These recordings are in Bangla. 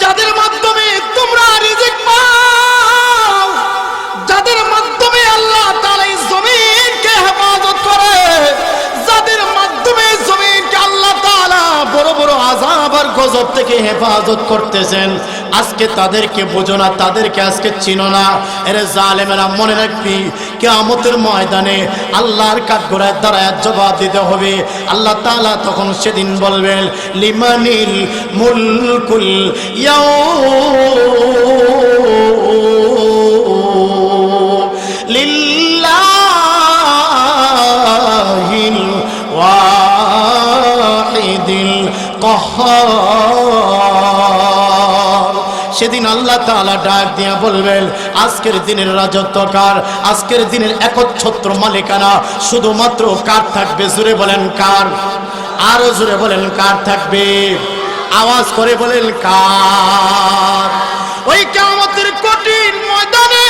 যাদের মাধ্যমে তোমরা রিজিক পাও, যাদের মাধ্যমে আল্লাহ তাআলা এই জমিনকে হেফাজত করে, যাদের মাধ্যমে জমিনকে আল্লাহ তাআলা বড় বড় আযাব আর গজব থেকে হেফাজত করতেছেন, আজকে তাদেরকে বোঝো না, তাদেরকে আজকে চিনো না। এরে জালেমেরা, মনে রাখবি কিয়ামতের ময়দানে আল্লাহর কাঠগড়ায় দাঁড়ায় জবাব দিতে হবে। আল্লাহ তাআলা তখন সেদিন বলবেন, লিমানিল মুলকুল ইয়াউম লিল্লাহিল ওয়াহিদিল কাহ্হার। সেদিন আল্লাহ তাআলা ডাক দিয়া বলবেন, আজকের দিনের রাজত্ব কার? আজকের দিনের একচ্ছত্র মালিকানা শুধুমাত্র কার থাকবে? জোরে বলেন কার? আরো জোরে বলেন কার থাকবে? আওয়াজ করে বলেন কার? ওই কিয়ামতের কঠিন ময়দানে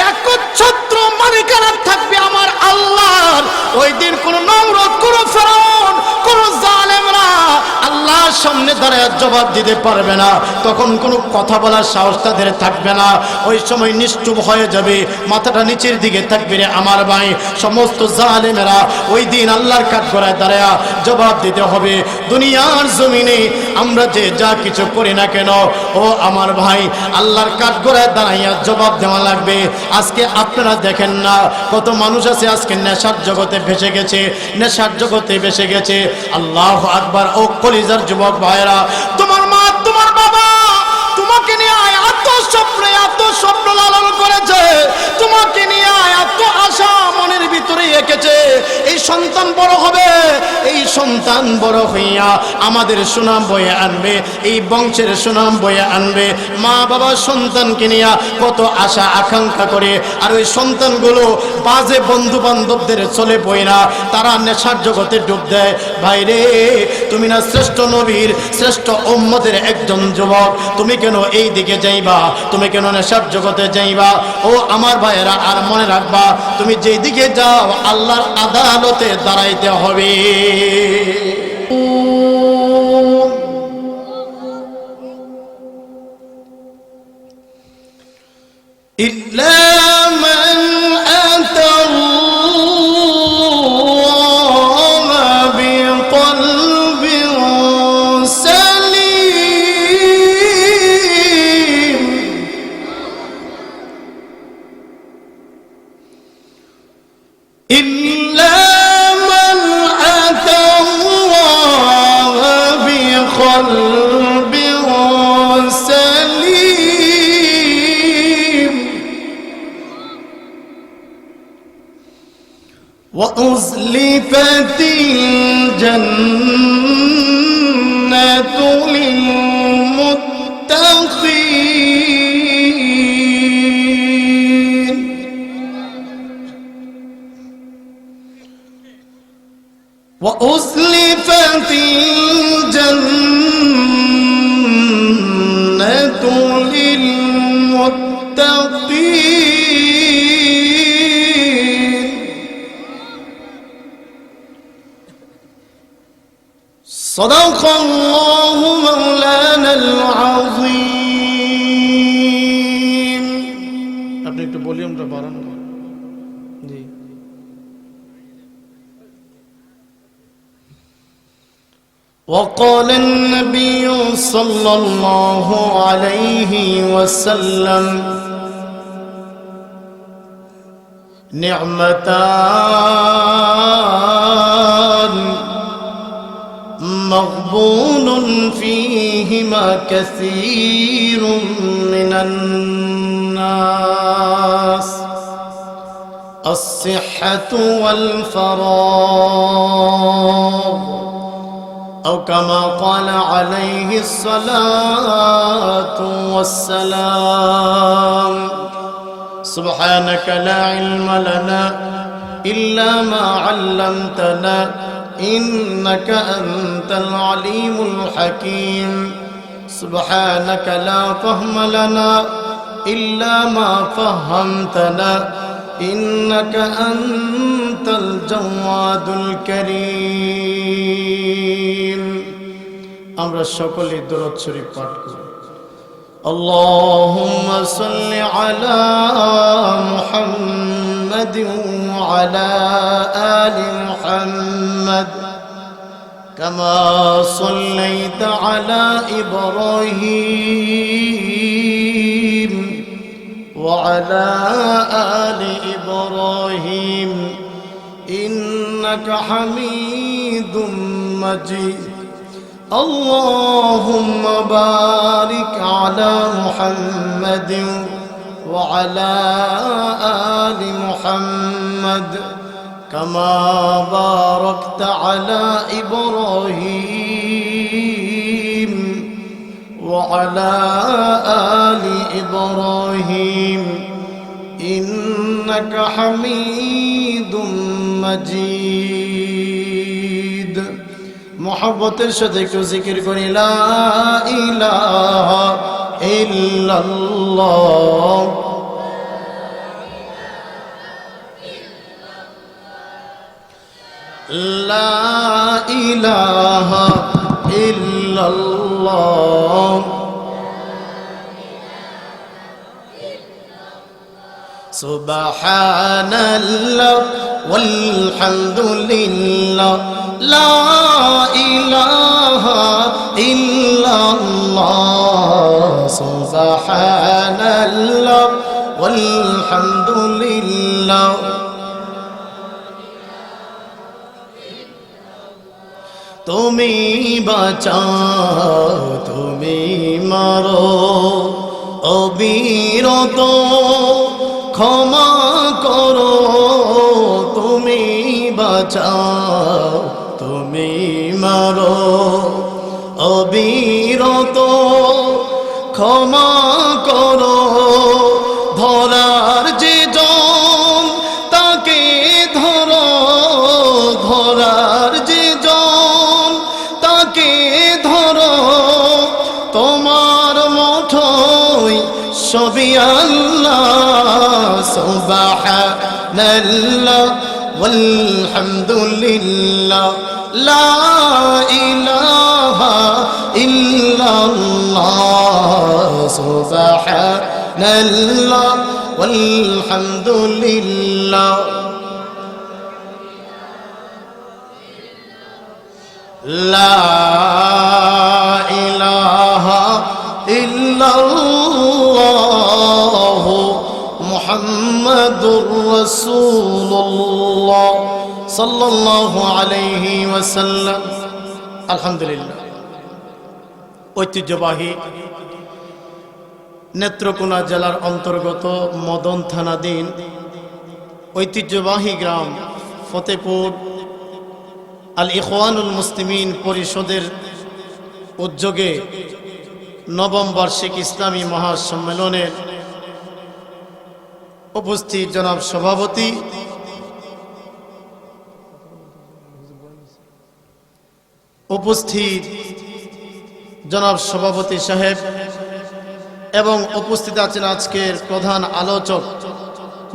একচ্ছত্র মালিকানা থাকবে আমার আল্লাহর। ওই দিন কোন নমরুদ, কোন ফেরাউন, কোন জালেমরা আল্লাহর সামনে দাঁড়ায় জবাব দিতে পারবে না। তখন কোনো কথা বলার সাহস তাদের থাকবে না। ওই সময় নিশ্চুপ হয়ে যাবে, মাথাটা নিচের দিকে থাকবে। রে আমার ভাই, সমস্ত জালেমেরা ওই দিন আল্লাহর কাঠগড়ায় দাঁড়ায় জবাব দিতে হবে। দুনিয়ার জমিনে আমরা যে যা কিছু করি না কেন, ও আমার ভাই, আল্লাহর কাঠগড়ায় দাঁড়াইয়া জবাব দেওয়া লাগবে। আজকে আপনারা দেখেন না কত মানুষ আছে আজকে নেশার জগতে ভেসে গেছে, নেশার জগতে ভেসে গেছে। আল্লাহু আকবার। ও কলিজার যুবক ভাইরা, তোমার মা, তোমার বাবা তোমাকে নিয়ে এত স্বপ্ন লালন করেছে, তোমাকে নিয়ে এত আশা মনের ভিতরে এঁকেছে, এই সন্তান বড় হবে, এই সন্তান বড় হইয়া আমাদের সুনাম বয়ে আনবে, এই বংশের সুনাম বয়ে আনবে। মা বাবা সন্তানকে নিয়ে কত আশা আকাঙ্ক্ষা করে, আর ওই সন্তানগুলো বাজে বন্ধু বান্ধবদের চলে বই না, তারা নেশার জগতে ডুব দেয়। ভাইরে, তুমি না শ্রেষ্ঠ নবীর, শ্রেষ্ঠ উম্মতের একজন যুবক, তুমি কেন এই দিকে যাইবা? তুমি কেন নেশার জগতে যাইবা? ও আমার ভাইয়েরা, আর মনে রাখবা, তুমি যেই দিকে যাও আল্লাহর আদালতে দাঁড়াইতে হবে। ইল্লা মান আতাল্লাহ বিকলবিন সালিম। ইল্লা মান আতাল্লাহ বিকলবিন সালিম وأزلفت الجنة للمتقين. وأزلفت الجنة للمتقين. صدق الله مولانا العظيم. আপনি একটু ভলিউমটা বাড়ান। জি। وقال النبي صلى الله عليه وسلم نعمتان مغبون فيهما كثير من الناس الصحة والفراغ، أو كما قال عليه الصلاة والسلام. سبحانك لا علم لنا إلا ما علمتنا إنك أنت العليم الحكيم. سبحانك لا فهم لنا إلا ما فهمتنا إنك أنت الجواد الكريم. আমরা সকলে দরুদ শরীফ পাঠ করি। اللهم صل على محمد وعلى آل محمد كما صليت على إبراهيم وعلى آل إبراهيم إنك حميد مجيد اللهم بارك على محمد وعلى آل محمد كما باركت على إبراهيم وعلى آل إبراهيم إنك حميد مجيد محبتের সাথে একটু জিকির করি লা ইলাহা ইল্লাল্লাহ লা ইলাহা ইল্লাল্লাহ সুবহানাল্লাহ ওয়ালহামদুলিল্লাহ লা ইলাহা ইল্লাল্লাহ সুবহানাল্লাহ ওয়ালহামদুলিল্লাহ তুমি বাঁচাও তুমি মারো অবিরত ক্ষমা করো তুমি বাঁচাও তুমি মারো অবিরত ক্ষমা করো ধরার যে জন তাকে ধরো ধরার যে জন তাকে ধরো তোমার মুঠোয় সবই আল্লাহ সুবহানাল্লাহ ওয়ালহামদুলিল্লাহ লা ইলাহা ইল্লাল্লাহ সুবহানাল্লাহ ওয়ালহামদুলিল্লাহ লা ইলাহা ইল্লাল্লাহ মুহাম্মাদুর রাসূলুল্লাহ সাল্লাল্লাহু আলাইহি ওয়াসাল্লাম। আলহামদুলিল্লাহ, ঐতিহ্যবাহী নেত্রকোনা জেলার অন্তর্গত মদন থানাধীন ঐতিহ্যবাহী গ্রাম ফতেপুর আল ইখওয়ানুল মুসলিমিন পরিষদের উদ্যোগে নবম বার্ষিক ইসলামী মহাসম্মেলনের উপস্থিত জনাব সভাপতি সাহেব এবং উপস্থিত আছেন আজকের প্রধান আলোচক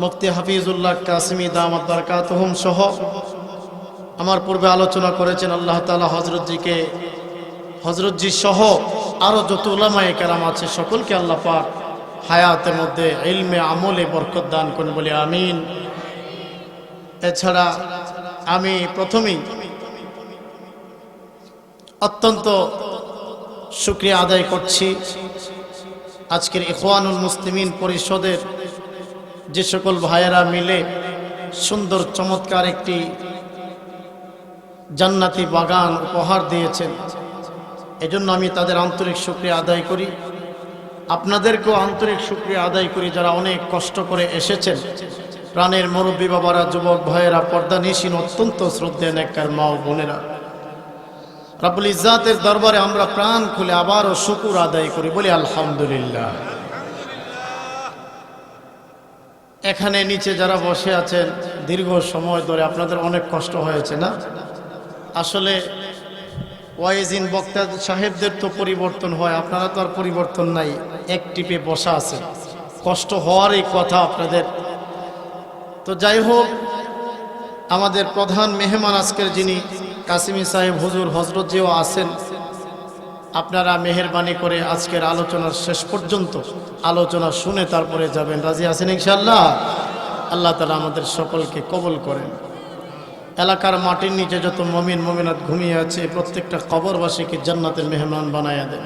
মুফতি হাফিজুল্লাহ কাসিমি দামাত বারাকাতুহুম সহ আমার পূর্বে আলোচনা করেছেন আল্লাহ তাআলা হযরতজি সহ আরো যত উলামায়ে কেরাম আছে সকলকে আল্লাহ পাক হায়াতের মধ্যে ইলমে আমলে বরকত দান করুন বলে আমিন। এছাড়া আমি প্রথমেই অত্যন্ত শুকরিয়া আদায় করছি আজকের ইখওয়ানুল মুসলিমিন পরিষদের যে সকল ভাইয়েরা মিলে সুন্দর চমৎকার একটি জান্নাতি বাগান উপহার দিয়েছেন, এজন্য আমি তাদের আন্তরিক শুকরিয়া আদায় করি। আপনাদেরকেও আন্তরিক শুকরিয়া আদায় করি যারা অনেক কষ্ট করে এসেছেন, প্রাণের মুরব্বী বাবারা, যুবক ভাইয়েরা, পর্দানিশীন অত্যন্ত শ্রদ্ধেয় নেককার মা ও বোনেরা, রব্বুল ইজ্জাতের দরবারে আমরা প্রাণ খুলে আবারও শুকর আদায় করি, বলি আলহামদুলিল্লাহ। এখানে নিচে যারা বসে আছেন দীর্ঘ সময় ধরে আপনাদের অনেক কষ্ট হয়েছে না? আসলে ওয়াইজিন বক্তা সাহেবদের তো পরিবর্তন হয়, আপনারা তো আর পরিবর্তন নাই, এক টিপে বসা আছেন, কষ্ট হওয়ারই কথা আপনাদের। তো যাই হোক, আমাদের প্রধান মেহমান আজকের যিনি কাসিমি সাহেব হুজুর হজরত জিও আছেন, আপনারা মেহেরবানি করে আজকের আলোচনার শেষ পর্যন্ত আলোচনা শুনে তারপরে যাবেন। রাজি আছেন ইনশাআল্লাহ? আল্লাহ তাআলা আমাদের সকলকে কবুল করেন। এলাকার মাটির নিচে যত মুমিন মুমিনাত ঘুমিয়ে আছে প্রত্যেকটা কবরবাসীকে জান্নাতের মেহমান বানায়া দেন।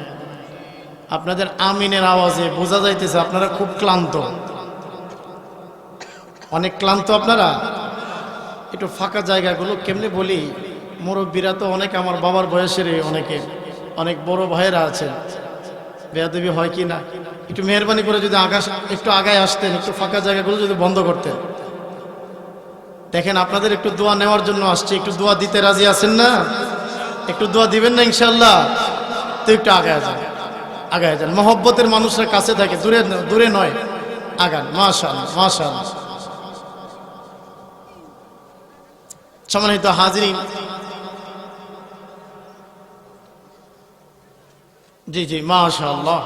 আপনাদের আমিনের আওয়াজে বোঝা যাইতেছে আপনারা খুব ক্লান্ত, অনেক ক্লান্ত আপনারা। একটু ফাঁকা জায়গাগুলো কেমনে বলি, মুরব্বীরা তো অনেক আমার বাবার বয়সের, অনেকে অনেক বড় ভাইয়েরা আছেন, বেয়াদবি হয় কি না? একটু মেহরবানি করে যদি একটু আগায় আসতেন, একটু ফাঁকা জায়গাগুলো যদি বন্ধ করতেন। দেখেন আপনাদের একটু দোয়া নেওয়ার জন্য আসছে, একটু দোয়া দিতে রাজি আছেন না? একটু দোয়া দিবেন না ইনশাআল্লাহ? তো একটু আগায় যান, আগায় যান। মহব্বতের মানুষরা কাছে থাকে, দূরে দূরে নয়, আগান। মাশাআল্লাহ মাশাআল্লাহ। সম্মানিত হাজিরিন, জি জি মাশাআল্লাহ,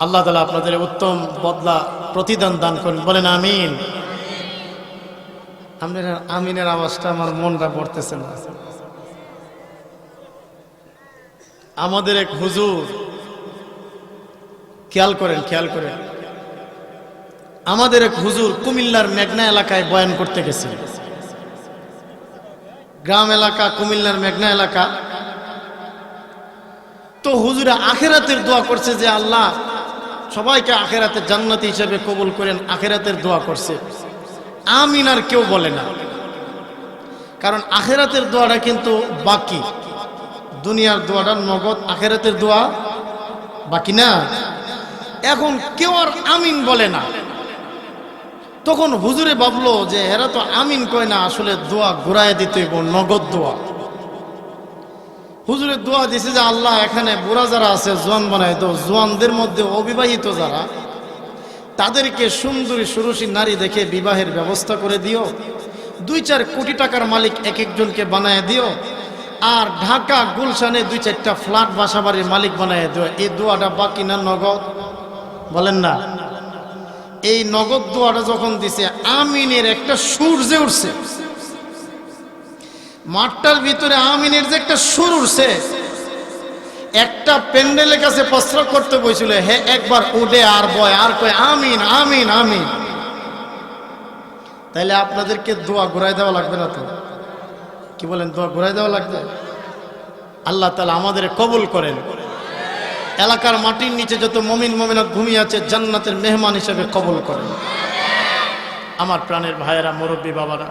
আল্লাহ তাআলা আপনাদের উত্তম বদলা প্রতিদান দান করেন, বলেন আমিন। আপনার আমিনের আওয়াজটা আমার মনটা পড়তেছে না। আমাদের এক হুজুর, খেয়াল করেন খেয়াল করেন, আমাদের এক হুজুর কুমিল্লার মেঘনা এলাকায় বয়ান করতে গেছে। গ্রাম এলাকা, কুমিল্লার মেঘনা এলাকা। তো হুজুরে আখেরাতের দোয়া করছে যে আল্লাহ সবাইকে আখেরাতে জান্নাতি হিসেবে কবুল করেন, আখেরাতের দোয়া করছে। আমিন আর কেউ বলে না, কারণ আখেরাতের দোয়াটা কিন্তু বাকি। দুনিয়ার দোয়াটা নগদ, আখেরাতের দোয়া বাকি না। এখন কেউ আর আমিন বলে না। তখন হুজুরে ভাবলো যে এরা তো আমিন কয় না, আসলে দোয়া ঘুরায় দিতে হইব, নগদ দোয়া। হুজুরের দোয়া দিছে যে আল্লাহ এখানে বুড়া যারা আছে জোয়ান বানায় দাও, জোয়ানদের মধ্যে অবিবাহিত যারা, তাদেরকে সুন্দরী সুরসী নারী দেখে বিবাহের ব্যবস্থা করে দিও। 2-4 কোটি টাকার মালিক এক একজনকে বানায় দিও। আর ঢাকা গুলশানে 2-4টা ফ্ল্যাট বাসাবাড়ির মালিক বানায় দিও। এই দোয়াটা বাকি না নগদ? বলেন না। এই নগদ দোয়াটা যখন দিছে, আমিনের একটা সূর্যে উঠছে মাঠটার ভিতরে, আমিনের যে একটা সুর উঠছে। একটা প্যান্ডেলের কাছে প্রস্রাব করতে বসছিল, হে একবার উঠে আর বয় আর কয় আমিন আমিন আমিন। তাইলে আপনাদেরকে দোয়া ঘুরাই দেওয়া লাগবে না তো? কি বলেন, দোয়া ঘুরাই দেওয়া লাগবে? আল্লাহ তাআলা আমাদের কবুল করেন। এলাকার মাটির নিচে যত মুমিন মুমিনাত ঘুমিয়ে আছে জান্নাতের মেহমান হিসেবে কবুল করেন। আমার প্রাণের ভাইয়েরা, মুরব্বী বাবারা,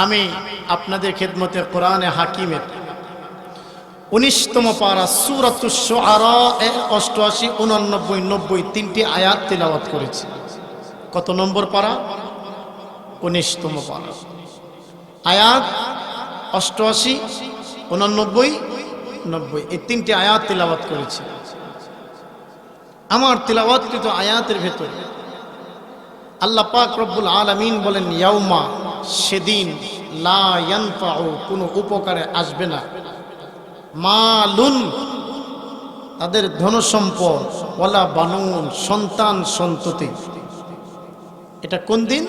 আমি আপনাদের খেদমতে কোরআনে হাকিমের 19তম পারা সূরাতুশ শুআরা এর 88, 89, 90 তিনটি আয়াত তেলাওয়াত করেছি। কত নম্বর পারা? 19তম পারা, আয়াত 88, 89, 90 এই তিনটি আয়াত তেলাওয়াত করেছি। আমার তেলাওয়াতকৃত আয়াতের ভেতর আল্লাহ পাক রব্বুল আলামিন বলেন, ইয়াউমা, সেদিন, লা ইয়ানফাউ, কোনো উপকারে আসবে না, মালুন, তাদের ধনসম্পদ, ওয়ালা বানুন, সন্তান সন্ততি। এটা কোন দিন?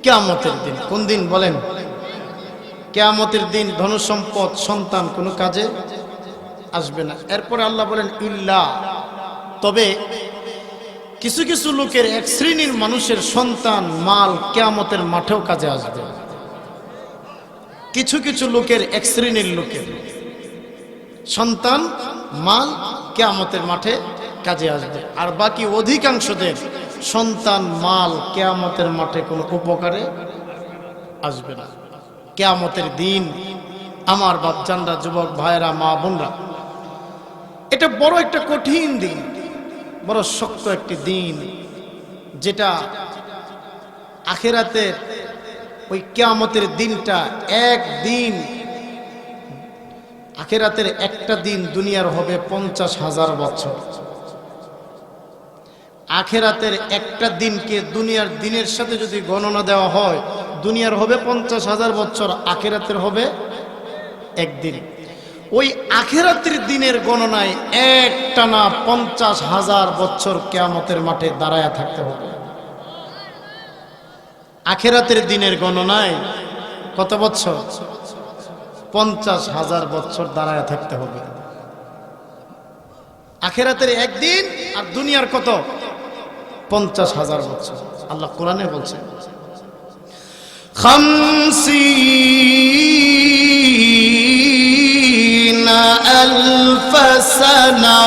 কিয়ামতের দিন। কোন দিন বলেন? কিয়ামতের দিন ধনসম্পদ সন্তান কোনো কাজে আসবে না। এরপরে আল্লাহ বলেন ইল্লা, তবে কিছু কিছু লোকের, এক শ্রেণীর মানুষের সন্তান মাল কিয়ামতের মাঠেও কাজে আসবে। কিছু কিছু লোকের, এক শ্রেণীর লোকের সন্তান মাল কিয়ামতের মাঠে কাজে আসবে, আর বাকি অধিকাংশদের সন্তান মাল কিয়ামতের মাঠে কোনো উপকারে আসবে না। কিয়ামতের দিন আমার বাপজানরা, যুবক ভাইরা, মা বোনরা, এটা বড় একটা কঠিন দিন, বড় শক্ত একটি দিন, যেটা আখিরাতের ওই কিয়ামতের দিনটা একদিন। আখিরাতের একটা দিন দুনিয়ার হবে 50,000 বছর। আখিরাতের একটা দিনকে দুনিয়ার দিনের সাথে যদি গণনা দেওয়া হয়, দুনিয়ার হবে 50,000 বছর, আখিরাতের হবে একদিন। ওই আখিরাতের দিনের গণনায় একটানা 50,000 বছর কিয়ামতের মাঠে দাঁড়ায়া থাকতে হবে। আখিরাতের দিনের গণনায় কত বছর? 50,000 বছর দাঁড়ায় থাকতে হবে। আখিরাতের একদিন আর দুনিয়ার কত? 50,000 বছর। আল্লাহ কোরআনে বলছে 50,000 সানা।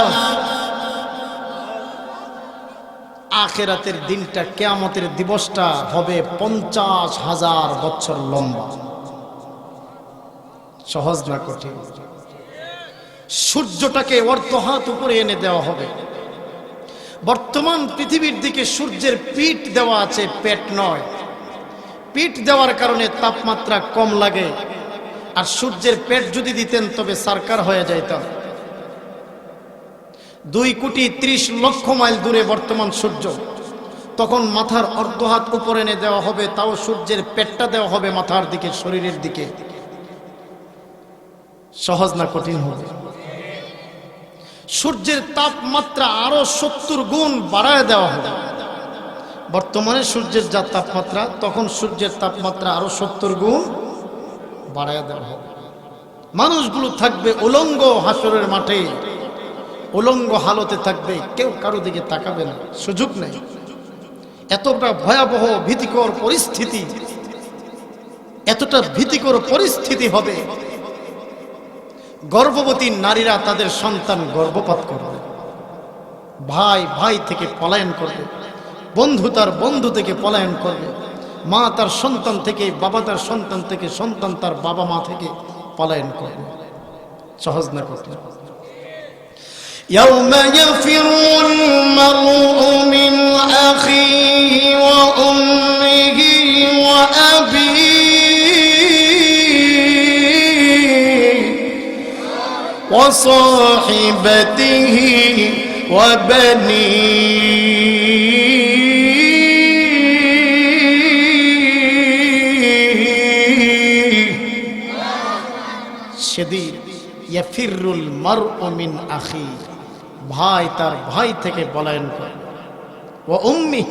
আখিরাতের দিনটা, কিয়ামতের দিবসটা হবে 50,000 বছর লম্বা। সহজ না কঠিন? সূর্যটাকে অর্ধহাত উপরে এনে দেওয়া হবে। বর্তমান পৃথিবীর দিকে সূর্যের পিঠ দেওয়া আছে, পেট নয়। পিঠ দেওয়ার কারণে তাপমাত্রা কম লাগে, আর সূর্যের পেট যদি দিতেন তবে সরকার হয়ে যাইতাম। 2,30,00,000 মাইল দূরে বর্তমান সূর্য। তখন মাথার অর্ধহাত উপরে এনে দেওয়া হবে, তাও সূর্যের পেটটা দেওয়া হবে মাথার দিকে, শরীরের দিকে। সহজ না কঠিন হবে? সূর্যের তাপমাত্রা আরো 70 গুণ বাড়ায় দেওয়া হবে। বর্তমানে সূর্যের যা তাপমাত্রা, তখন সূর্যের তাপমাত্রা আরো 70 গুণ বাড়ায় দেওয়া হবে। মানুষগুলো থাকবে উলঙ্গ, হাসরের মাঠে উলঙ্গ হালতে থাকবে, কেউ কারো দিকে তাকাবে না, সুযোগ নেই। এতটা ভয়াবহ ভীতিকর পরিস্থিতি, এতটা ভীতিকর পরিস্থিতি হবে। গর্ভবতী নারীরা তাদের সন্তান গর্ভপাত করবে, ভাই ভাই থেকে পলায়ন করবে, বন্ধু তার বন্ধু থেকে পলায়ন করবে, মা তার সন্তান থেকে, বাবা তার সন্তান থেকে, সন্তান তার বাবা মা থেকে পলায়ন করবে। সহজ না কঠিন? يوم يفر المرء من أخيه وأمه وأبيه وصاحبته وبنيه সেদিন ইয়াফিরুল মারউ মিন আখি, ভাই তার ভাই থেকে পলায়ন করে, ও উম্মি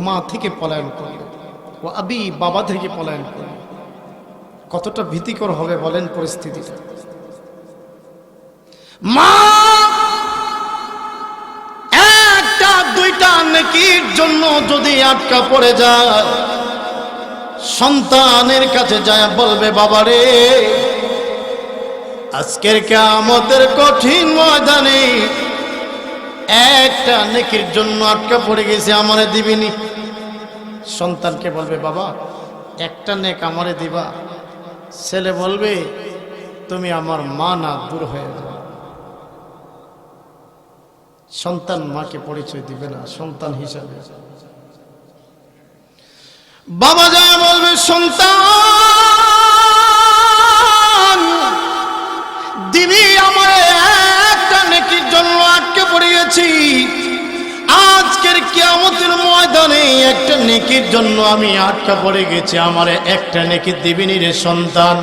মা থেকে পলায়ন করে, ও আবি বাবা থেকে পলায়ন করে। কতটা ভীতিকর হবে বলেন পরিস্থিতিটা? মা একটা দুইটা নেকির জন্য যদি আটকা পড়ে যায়, সন্তানের কাছে যায় বলবে, বাবারে আজকের কিয়ামতের কঠিন ময়দানে একটা নেকির জন্য আটকা পড়ে গেছে, আমারে দিবিনি? সন্তানকে বলবে, বাবা একটা নেক আমারে দিবা? ছেলে বলবে, তুমি আমার মা না, দূর হয়ে যাও। সন্তান মাকে পরিচয় দিবে না সন্তান হিসাবে। বাবা যা বলবে, সন্তান দিবি আমারে? একটা নেকির জন্য আটকে পড়ে গেছি, আজকের কিয়ামতের ময়দানে একটা নেকির জন্য আমি আটকা পড়ে গেছি, আমারে একটা নেকি দিবিনি রে সন্তান?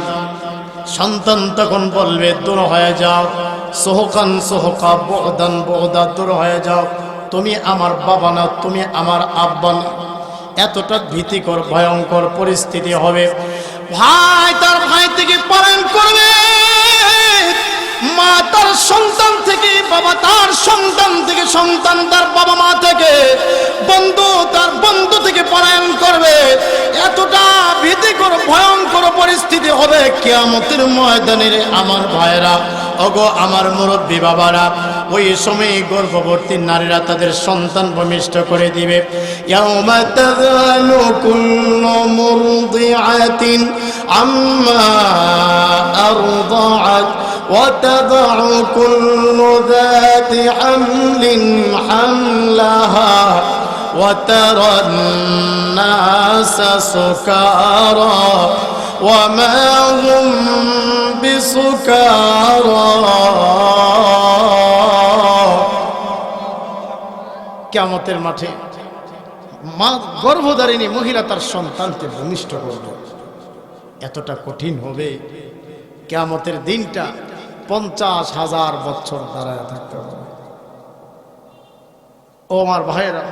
সন্তান তখন বলবে, দূর হয়ে যাও, সোহকান সোহকা বদান বদা, দূর হয়ে যাও, তুমি আমার বাবা না, তুমি আমার আব্বা না। এতটা ভীতিকর ভয়ঙ্কর পরিস্থিতি হবে। ভাই তার ভাই থেকে পলায়ন করবে, মা তার সন্তান থেকে, বাবা তার সন্তান থেকে, সন্তান তার বাবা মা থেকে, বন্ধু তার বন্ধু থেকে পলায়ন করবে। এতটা ভীতিকর ভয়ঙ্কর পরিস্থিতি হবে কিয়ামতের ময়দানে। আমার ভাইরা, ওগো আমার মুরব্বী বাবারা, ওই সময় গর্ভবতী নারীরা তাদের সন্তান ভূমিষ্ঠ করে দিবে। ইয়াউমা তাযালু কুল্লু মুরদিআতিন আম্মা আরদাআত وتضع كل ذات حمل حملها وترى الناس سكارى وما هم بسكارى। কিয়ামতের মাঠে মা গর্ভধারিণী মহিলা তার সন্তানকে ভূমিষ্ঠ করবে। এতটা কঠিন হবে কিয়ামতের দিনটা, 50,000 বছর দাঁড়ায় থাকতে হবে। ও আমার ভাইয়েরা,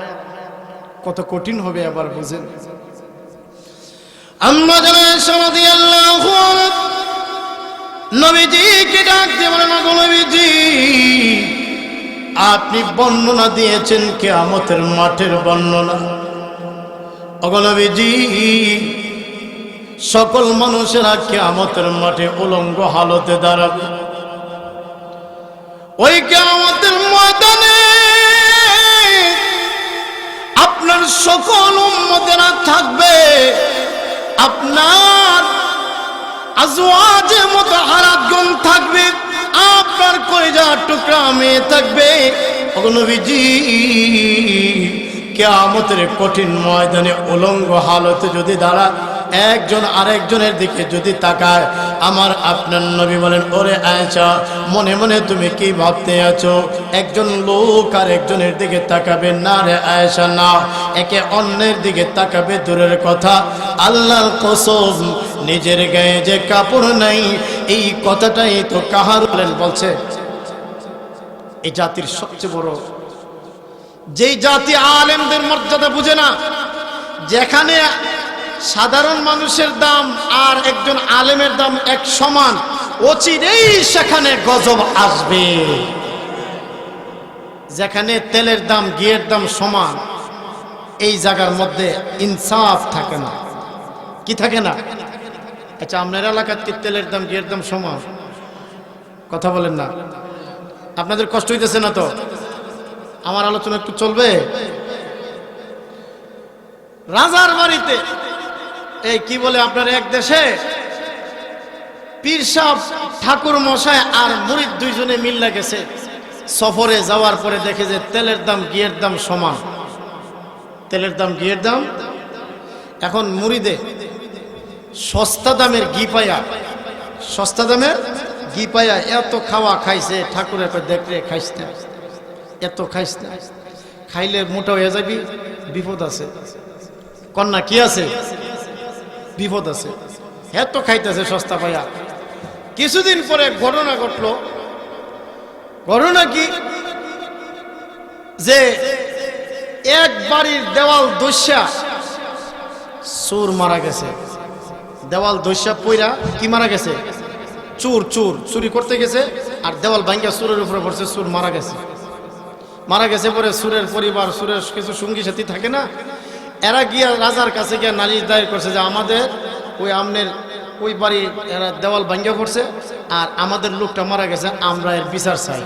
কত কঠিন হবে আবার বুঝেন। আম্মা জানা রাদিয়াল্লাহু আনহা নবীজিকে ডাক দিয়ে বলেন, ওগো নবীজি, আপনি বর্ণনা দিয়েছেন কিয়ামতের মাঠের বর্ণনা। ওগো নবীজি, সকল মানুষেরা কিয়ামতের মাঠে উলঙ্গ হালতে দাঁড়াবে। ওই কিয়ামতের ময়দানে আপনার সকল উম্মতেরা থাকবে, আপনার আজওয়াজে মুতাহারাতগণ থাকবে, আপনার কলিজার টুকরা মেয়ে থাকবে। ওগো নবীজি, কিয়ামতের কঠিন ময়দানে উলঙ্গ হালতে যদি দাঁড়া, একজন আরেকজনের দিকে যদি তাকায়, আমার আপনার নবী বলেন, ওরে আয়েশা, মনে মনে তুমি কি ভাবতে আছো? একজন লোক আর একজনের দিকে তাকাবে না রে আয়েশা, না, একে অন্যের দিকে তাকাবে দূরের কথা, আল্লাহর কসম, নিজের গায়ে যে কাপড় নাই, এই কথাটাই তো কাহারুলেন বলছে। এই জাতির সবচেয়ে বড়, যেই জাতি আলেমদের মর্যাদা বুঝে না, যেখানে সাধারণ মানুষের দাম আর একজন আলেমের দাম এক সমান, অচিরেই সেখানে গজব আসবে। যেখানে তেলের দাম ঘিয়ের দাম সমান, এই জায়গার মধ্যে ইনসাফ থাকে না। কি থাকে না? আচ্ছা, আপনার এলাকার কি তেলের দাম ঘিয়ের দাম সমান? কথা বলেন না, আপনাদের কষ্ট হইতেছে না তো? আমার আলোচনা একটু চলবে। রাজার বাড়িতে, এই কি বলে আপনার এক দেশে পীর সাহেব ঠাকুর মশাই আর মুরিদ দুইজনে মিল্লা গেছে সফরে। যাওয়ার পরে দেখে যে তেলের দাম ঘিয়ের দাম সমান, তেলের দাম ঘিয়ের দাম। এখন মুরিদে সস্তা দামের ঘি পায়া, সস্তা দামের ঘি পায়া এত খাওয়া খাইছে, ঠাকুরের দেখলে খাইস না, এত খাইস না, খাইলে মোটা হয়ে যাবি, বিপদ আছে। কন্যা কি আছে? বিপদ আছে। এত খাইতেছে সস্তা পায়া। কিছুদিন পরে ঘটনা ঘটলো। ঘটনা কি? যে এক বাড়ির দেওয়াল দস্যা চোর মারা গেছে। দেওয়াল দস্যা পইরা কি মারা গেছে? চোর, চোর চুরি করতে গেছে আর দেওয়াল ভাঙ্গা চোরের উপরে পড়ছে, চোর মারা গেছে। মারা গেছে পরে চোরের পরিবার, চোরের কিছু সঙ্গী সাথী থাকে না, এরা গিয়া রাজার কাছে গিয়া নালিশ দায়ের করছে যে আমাদের ওই আমনের ওই বাড়ি এরা দেওয়াল ভাঙ্গা পড়ছে আর আমাদের লোকটা মারা গেছে, আমরা এর বিচার চাই।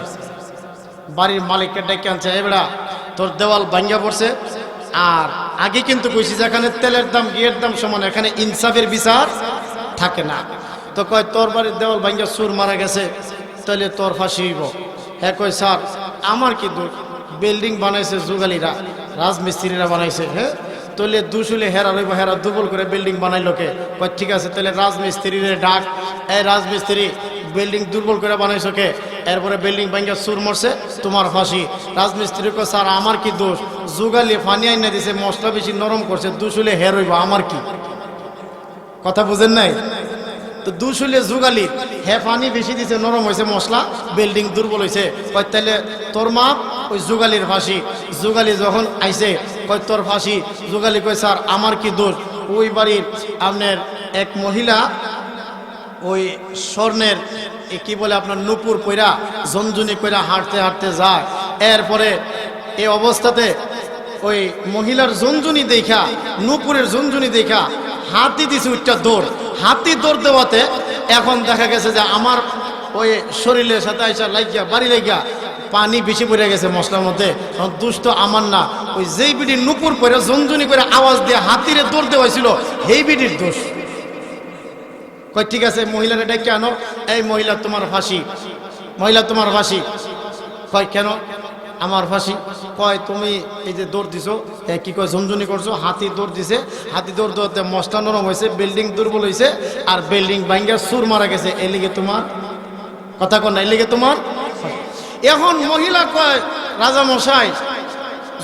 বাড়ির মালিককে ডেকে আনছে, এবারা তোর দেওয়াল ভাঙ্গা পড়ছে, আর আগে কিন্তু কইছি যেখানে তেলের দাম ঘিয়ের দাম সমান, এখানে ইনসাফের বিচার থাকে না। তো কয় তোর বাড়ির দেওয়াল ভাঙ্গা চোর মারা গেছে, তাহলে তোর ফাঁসি হইব। হ্যাঁ কয় স্যার আমার কি দোষ, বিল্ডিং বানাইছে যুগালীরা, রাজমিস্ত্রিরা বানাইছে। হ্যাঁ তাহলে দুশুলে হেরা রইব, হেরা দুর্বল করে বিল্ডিং বানাইলো কে? কয় ঠিক আছে, তাহলে রাজমিস্ত্রিরে ডাক। এই রাজমিস্ত্রি, বিল্ডিং দুর্বল করে বানাইছো কে? এরপরে বিল্ডিং ভাঙ্গা চুর মরছে, তোমার ফাঁসি। রাজমিস্ত্রি কয় স্যার আমার কি দোষ, যুগালি পানি আইনা দিছে, মশলা বেশি নরম করছে, দুশুলে হের হইব, আমার কি? কথা বুঝেন নাই? তো দুশুলে যুগালি, হে পানি বেশি দিছে, নরম হয়েছে মশলা, বিল্ডিং দুর্বল হয়েছে। কয় তাহলে তোর মাপ ওই যুগালির ফাঁসি। যুগালি যখন আইছে কয় তোর ফাঁসি। যুগালি কয় স্যার আমার কি দোষ, ওই বাড়ির আপনার এক মহিলা ওই স্বর্ণের কি বলে আপনার নুপুর পইরা ঝনঝনি কইরা হাঁটতে হাঁটতে যায়, এরপরে এই অবস্থাতে ওই মহিলার ঝনঝনি দেখা, নুপুরের ঝনঝনি দেখা হাতি দিছে উচ্চা দৌড়। হাতি দৌড় দেওয়াতে এখন দেখা গেছে যে আমার ওই শরীরের সাথে আইসা লাগিয়া বাড়ি লাগিয়া পানি বেশি পড়ে গেছে মশলার মধ্যে। দুষ্ট আমার না, ওই যেই বিডির নুপুর পরে ঝনঝনি করে আওয়াজ দিয়ে হাতিরে দৌড় দেওয়াইছিল, সেই বিডির দোষ। কয় ঠিক আছে, মহিলার এটা কেন? এই মহিলা তোমার ফাঁসি, মহিলা তোমার ফাঁসি। কয় কেন আমার ফাঁসি? কয় তুমি এই যে দৌড় দিছো, কি কয় ঝনঝনি করছো, হাতি দৌড় দিছে, হাতি দৌড় দেওয়াতে মশলা নরম হয়েছে, বিল্ডিং দুর্বল হয়েছে, আর বিল্ডিং ভাঙ্গা চুর মারা গেছে, এই লিগে তোমার কথা কন না, এই লিগে তোমার। এখন মহিলা কয় রাজা মশাই,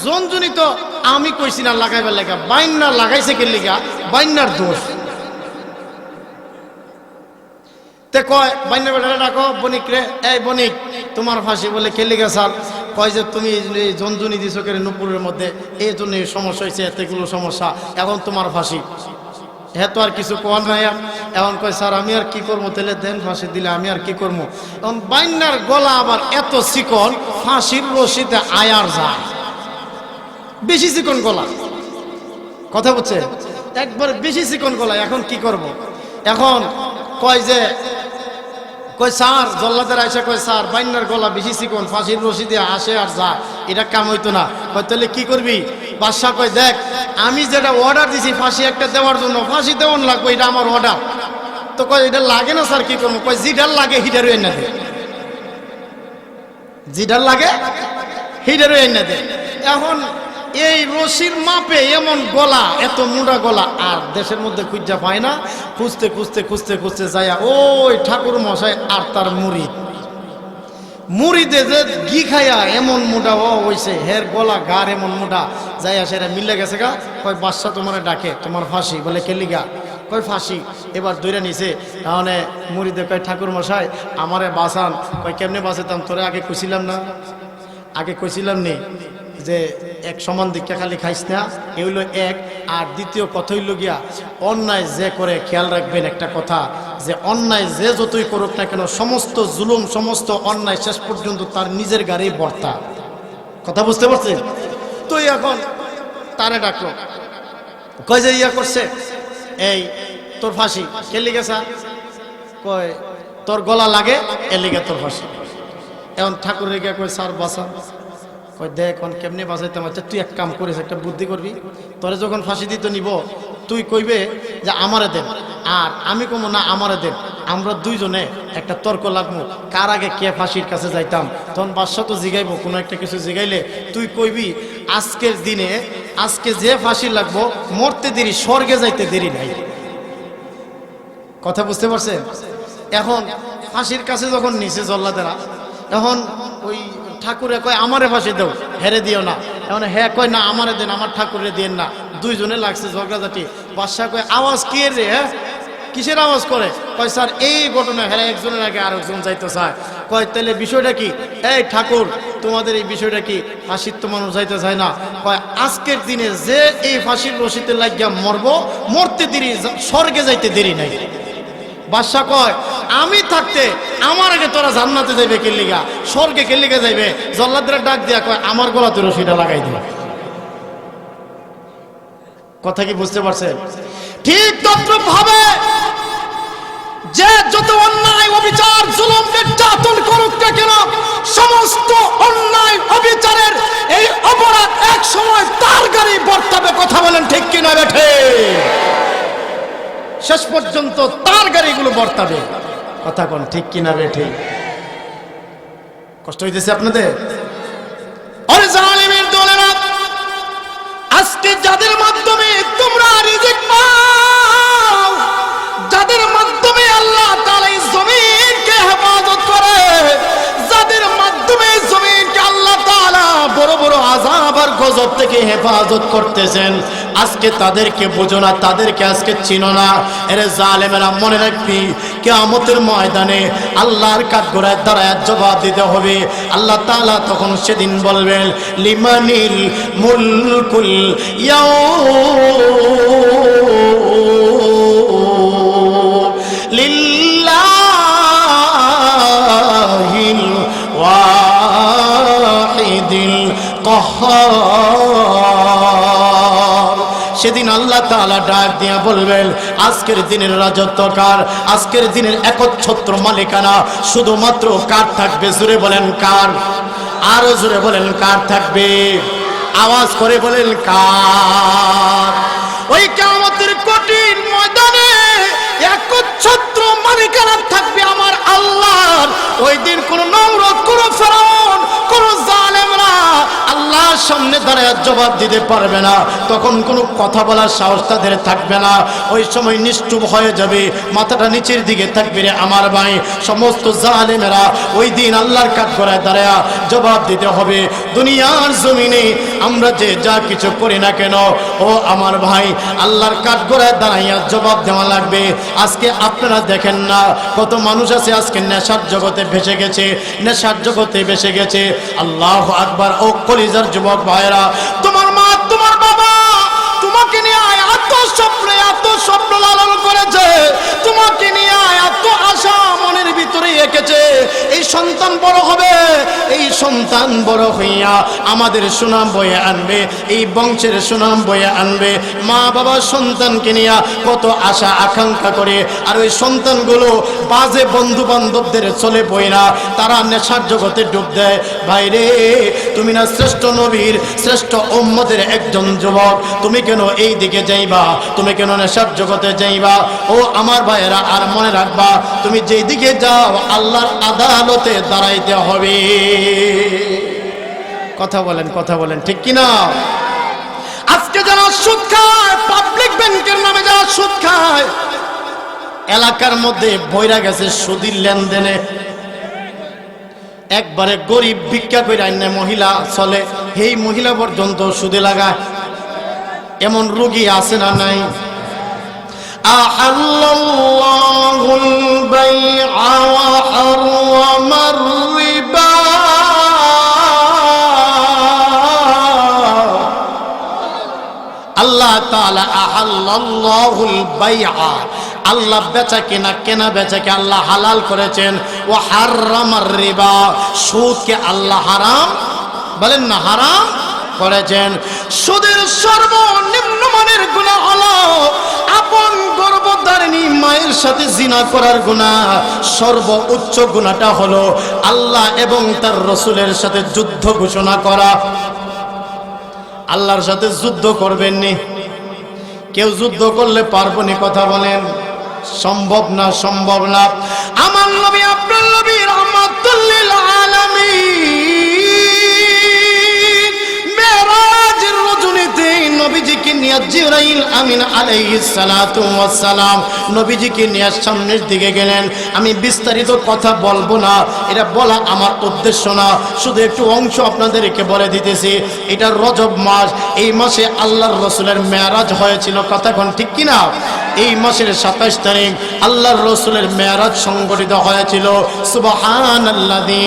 ঝনঝনি তো আমি কইছি না লাগাইবার লেখা, বাইন্না লাগাইছে কে লিগা, বাইন্নার দোষ। তে কয় বাইন্না বেটারে ডাকো, বণিক রে, এই বণিক তোমার ফাঁসি। বলে কে লিগা স্যার? কয় যে তুমি ঝনঝনি দিছো কে নুপুরের মধ্যে, এই জন্য সমস্যা হয়েছে, এতগুলো সমস্যা, এখন তোমার ফাঁসি। হ্যাঁ তো আর কিছু কোয়ার নাই। এখন কয় স্যার আমি আর কি করবো, তাহলে দেন ফাঁসি দিলে আমি আর কি করবো। এখন বাইনার গলা আবার এত চিকন, ফাঁসির রশিতে আয়ার যায়, বেশি চিকন গলা, কথা বলছে একবার বেশি চিকন গলা। এখন কি করব? এখন কয় যে কয় স্যার, জল্লাদের আইসা কয় স্যার বাইনার গলা বেশি চিকন, ফাঁসির রশি দিয়ে আসে আর যায়, এটা কাম হইতো না। কয় তাহলে কি করবি? বাদশা কয় দেখ, আমি যেটা অর্ডার দিছি ফাঁসি একটা দেওয়ার জন্য, ফাঁসি দেওয়ান লাগবে, এটা আমার অর্ডার। তো কয় এটা লাগে না স্যার, কি করবো? কয় জিডার লাগে হিটারও এনে দে, জিডার লাগে হিটারও এনে দে। এখন এই রশির মাপে এমন গলা, এত মোটা গলা আর দেশের মধ্যে খুঁজা পায় না। খুঁজতে খুঁজতে খুঁজতে খুঁজতে যাইয়া ওই ঠাকুর মশাই আর তার মুড়িদে যে ঘি খাইয়া এমন মোটা হইছে, হের গলা গার এমন মোটা, যাইয়া সেটা মিলে গেছে গা। কয় বাদশা তোমার ডাকে, তোমার ফাঁসি। বলে কেলিগা? কয় ফাঁসি। এবার দৈরা নিছে। তাহলে মুড়িদে কয় ঠাকুর মশাই আমারে বাঁচান। কয় কেমনে বাঁচাতাম? তোরে আগে কইছিলাম না? আগে কইছিলাম নি যে এক সমান দীক্ষা খালি খাইস না, এ হইল এক। আর দ্বিতীয় কথা হইল গিয়া, অন্যায় যে করে খেয়াল রাখবেন একটা কথা, যে অন্যায় যে যতই করুক না কেন, সমস্ত জুলুম সমস্ত অন্যায় শেষ পর্যন্ত তার নিজের গাড়ি বর্তা। কথা বুঝতে পারছেন? তো এখন তারে ডাকলো, কয় যে ইয়া করছে, এই তোর ফাঁসি। কে লিগেছা? কয় তোর গলা লাগে, এ লিগে তোর ফাঁসি। এখন ঠাকুর রেগে কয় স্যার বাঁচা। কয় দেখ এখন কেমনে বাঁচাইতে আমার। তুই এক কাম করিস, একটা বুদ্ধি করবি, তোরে যখন ফাঁসি দিতে নিব তুই কইবে যে আমারে দেন, আর আমি কমো না আমারে দেন। আমরা দুইজনে একটা তর্ক লাগবো, কার আগে কে ফাঁসির কাছে যাইতাম। তখন বাদশা তো জিগাইবো, কোনো একটা কিছু জিগাইলে তুই কইবি আজকের দিনে আজকে যে ফাঁসি লাগবো, মরতে দেরি, স্বর্গে যাইতে দেরি নাই। কথা বুঝতে পারছেন? এখন ফাঁসির কাছে যখন নিচে জল্লাদেরা, এখন ওই ঠাকুরে কয় আমারে ফাঁসি দাও, হেরে দিও না। এখন হ্যাঁ কয় না আমারে দেন, আমার ঠাকুরে দেন না। দুইজনে লাগছে ঝগড়াঝাটি। বাদশা কয় আওয়াজ কি রে? হ্যাঁ কিসের আওয়াজ করে? কয় স্যার এই ঘটনা, হ্যাঁ একজনের আগে আরেকজন যাইতে চায়। কয় তাহলে বিষয়টা কি? এই ঠাকুর তোমাদের এই বিষয়টা কি? ফাঁসির তো মানুষ যাইতে চায় না। কয় আজকের দিনে যে এই ফাঁসির রশিতে লাগিয়া মরবো, মরতে দেরি, স্বর্গে যাইতে দেরি নাই। বাদশা কয় আমি থাকতে আমার আগে তোরা জান্নাতে যাইবে কেলিগা, স্বর্গে কেলিগা যাইবে? জল্লাদরা ডাক দিয়া কয় আমার গলাতে রশিটা লাগাই দিবে। কথা কি বুঝতে পারছেন? ঠিক তদ্রূপ ভাবে যে যত অন্যায় অবিচার জুলুম নির্যাতন করুক না কেন, সমস্ত অন্যায় অবিচারের এই অপরাধ এক সময় তার গাড়ি বর্তাবে। কথা বলেন ঠিক কিনা বেঠে? শেষ পর্যন্ত তার গাড়িগুলো বর্তাবে। কথা কোন ঠিক কিনা বেঠে? কষ্ট হইতেছে আপনাদের? আরে জালিমের দলেরা, আজকে যাদের মাধ্যমে তোমরা রিজিক পাও, যাদের মাধ্যমে আল্লাহ তাআলা এই জমিনকে হেফাজত করে, যাদের মাধ্যমে জমিনকে আল্লাহ তাআলা বড় বড় আযাব আর গজব থেকে হেফাজত করতেছেন, আজকে তাদেরকে বুঝো না, তাদেরকে আজকে চিনো না। এরে জালেমেরা, মনে রাখবি কিয়ামতের ময়দানে আল্লাহর কাঠগড়ায় দাঁড়ায় জবাব দিতে হবে। আল্লাহ তাআলা তখন সেদিন বলবেন লিমানিল মুলকুল ইয়াউম লিল্লাহিল ওয়াহিদিল কাহ্হার। সেদিন আল্লাহ তাআলা ডাক দিয়া বলবেন আজকের দিনের রাজত্ব কার? আজকের দিনের একচ্ছত্র মালিকানা শুধুমাত্র কার থাকবে? জোরে বলেন কার? আরো জোরে বলেন কার থাকবে? আওয়াজ করে বলেন কার? ওই কিয়ামতের কঠিন ময়দানে একচ্ছত্র মালিকানা থাকবে আমার আল্লাহর। ওই দিন কোন নমরুদ, কোন ফেরাউন, কোন জালেমরা আল্লাহর সামনে দাঁড়ায় জবাব দিতে পারবে না। তখন কোনো কথা বলার সাহস তাদের থাকবে না। ওই সময় নিষ্ঠুর হয়ে যাবে, মাথাটা নিচের দিকে থাকবে। রে আমার ভাই, সমস্ত জালেমেরা ওই দিন আল্লাহর কাঠগড়ায় দাঁড়ায় জবাব দিতে হবে। দুনিয়ার জমিনে আমরা যে যা কিছু করি না কেন, ও আমার ভাই, আল্লাহর কাঠগড়ায় দাঁড়াইয়া জবাব দেওয়া লাগবে। আজকে আপনারা দেখেন না কত মানুষ আছে আজকে নেশার জগতে ভেসে গেছে, নেশার জগতে ভেসে গেছে। আল্লাহু আকবার। ও কলিজার যুবক ভাইরা, তোমার মা তোমার বাবা তোমাকে নিয়ে এত স্বপ্ন লালন করেছে, তোমাকে নিয়ে এত আশা মনের ভিতরে এঁকেছে, এই সন্তান বড় হবে, এই সন্তান বড় হইয়া আমাদের সুনাম বয়ে আনবে, এই বংশের সুনাম বয়ে আনবে। মা বাবা সন্তানকে নিয়ে কত আশা আকাঙ্ক্ষা করে, আর ওই সন্তানগুলো বাজে বন্ধু বান্ধবদের চলে বইরা তারা নেশার জগতে ডুব দেয়। ভাইরে, তুমি না শ্রেষ্ঠ নবীর শ্রেষ্ঠ উম্মতের একজন যুবক, তুমি কেন এই দিকে যাইবা? তুমি কেন নেশার জগতে যাইবা? ও আমার ভাইয়েরা, আর মনে রাখবা, তুমি যেই দিকে যাও আল্লাহর আদালতে দাঁড়াইতে হবে। কথা বলেন ঠিক কিনা? আজকে যারা সুদ খায়, পাবলিক ব্যাংকের নামে যারা সুদ খায়, এলাকার মধ্যে বইরা গেছে সুদির লেনদেনে। একবারে গরিব ভিক্ষা করে আইনে মহিলা চলে, এই মহিলা পর্যন্ত সুদে লাগায়। এমন রোগী আছে না নাই? আহাল্লাল্লাহুল বাইআ ওয়া হারামার রিবা। আল্লাহ তাআলা আহাল্লাল্লাহুল বাইআ, আল্লাহ বেচা কেনা বেচাকে আল্লাহ হালাল করেছেন। ওয়া হারামার রিবা, সুদকে আল্লাহ হারাম, বলেন না, হারাম করেছেন। সুদের সর্বনিম্ন মানের গুনাহ হলো আপন গর্ভধারিণী মায়ের সাথে জিনা করার গুনাহ। সর্বোচ্চ গুনাহটা হলো আল্লাহ এবং তার রাসূলের সাথে যুদ্ধ ঘোষণা করা। আল্লাহর সাথে যুদ্ধ করবেন নি? কেউ যুদ্ধ করলে পারবো নি? কথা বলেন, সম্ভব না, সম্ভব না। আমার নবী, আপনার নবী রাহমাতুল লিল আলামিন মেরাজের রজনীতে নবীজিকে নিয়ে জিবরাইল আমিন আলাইহিস সালাতু ওয়াস সালাম নবীজিকে নিয়ে সামনের দিকে গেলেন। আমি বিস্তারিত কথা বলবো না, এটা বলা আমার উদ্দেশ্য না, শুধু একটু অংশ আপনাদেরকে বলে দিতেছি। এটা রজব মাস, এই মাসে আল্লাহর রাসূলের মেরাজ হয়েছিল। কথা কোন ঠিক কিনা? এই মাসের 27 তারিখ আল্লাহর রাসূলের মেরাজ সংগঠিত হয়েছিল। সুবহানাল্লাযী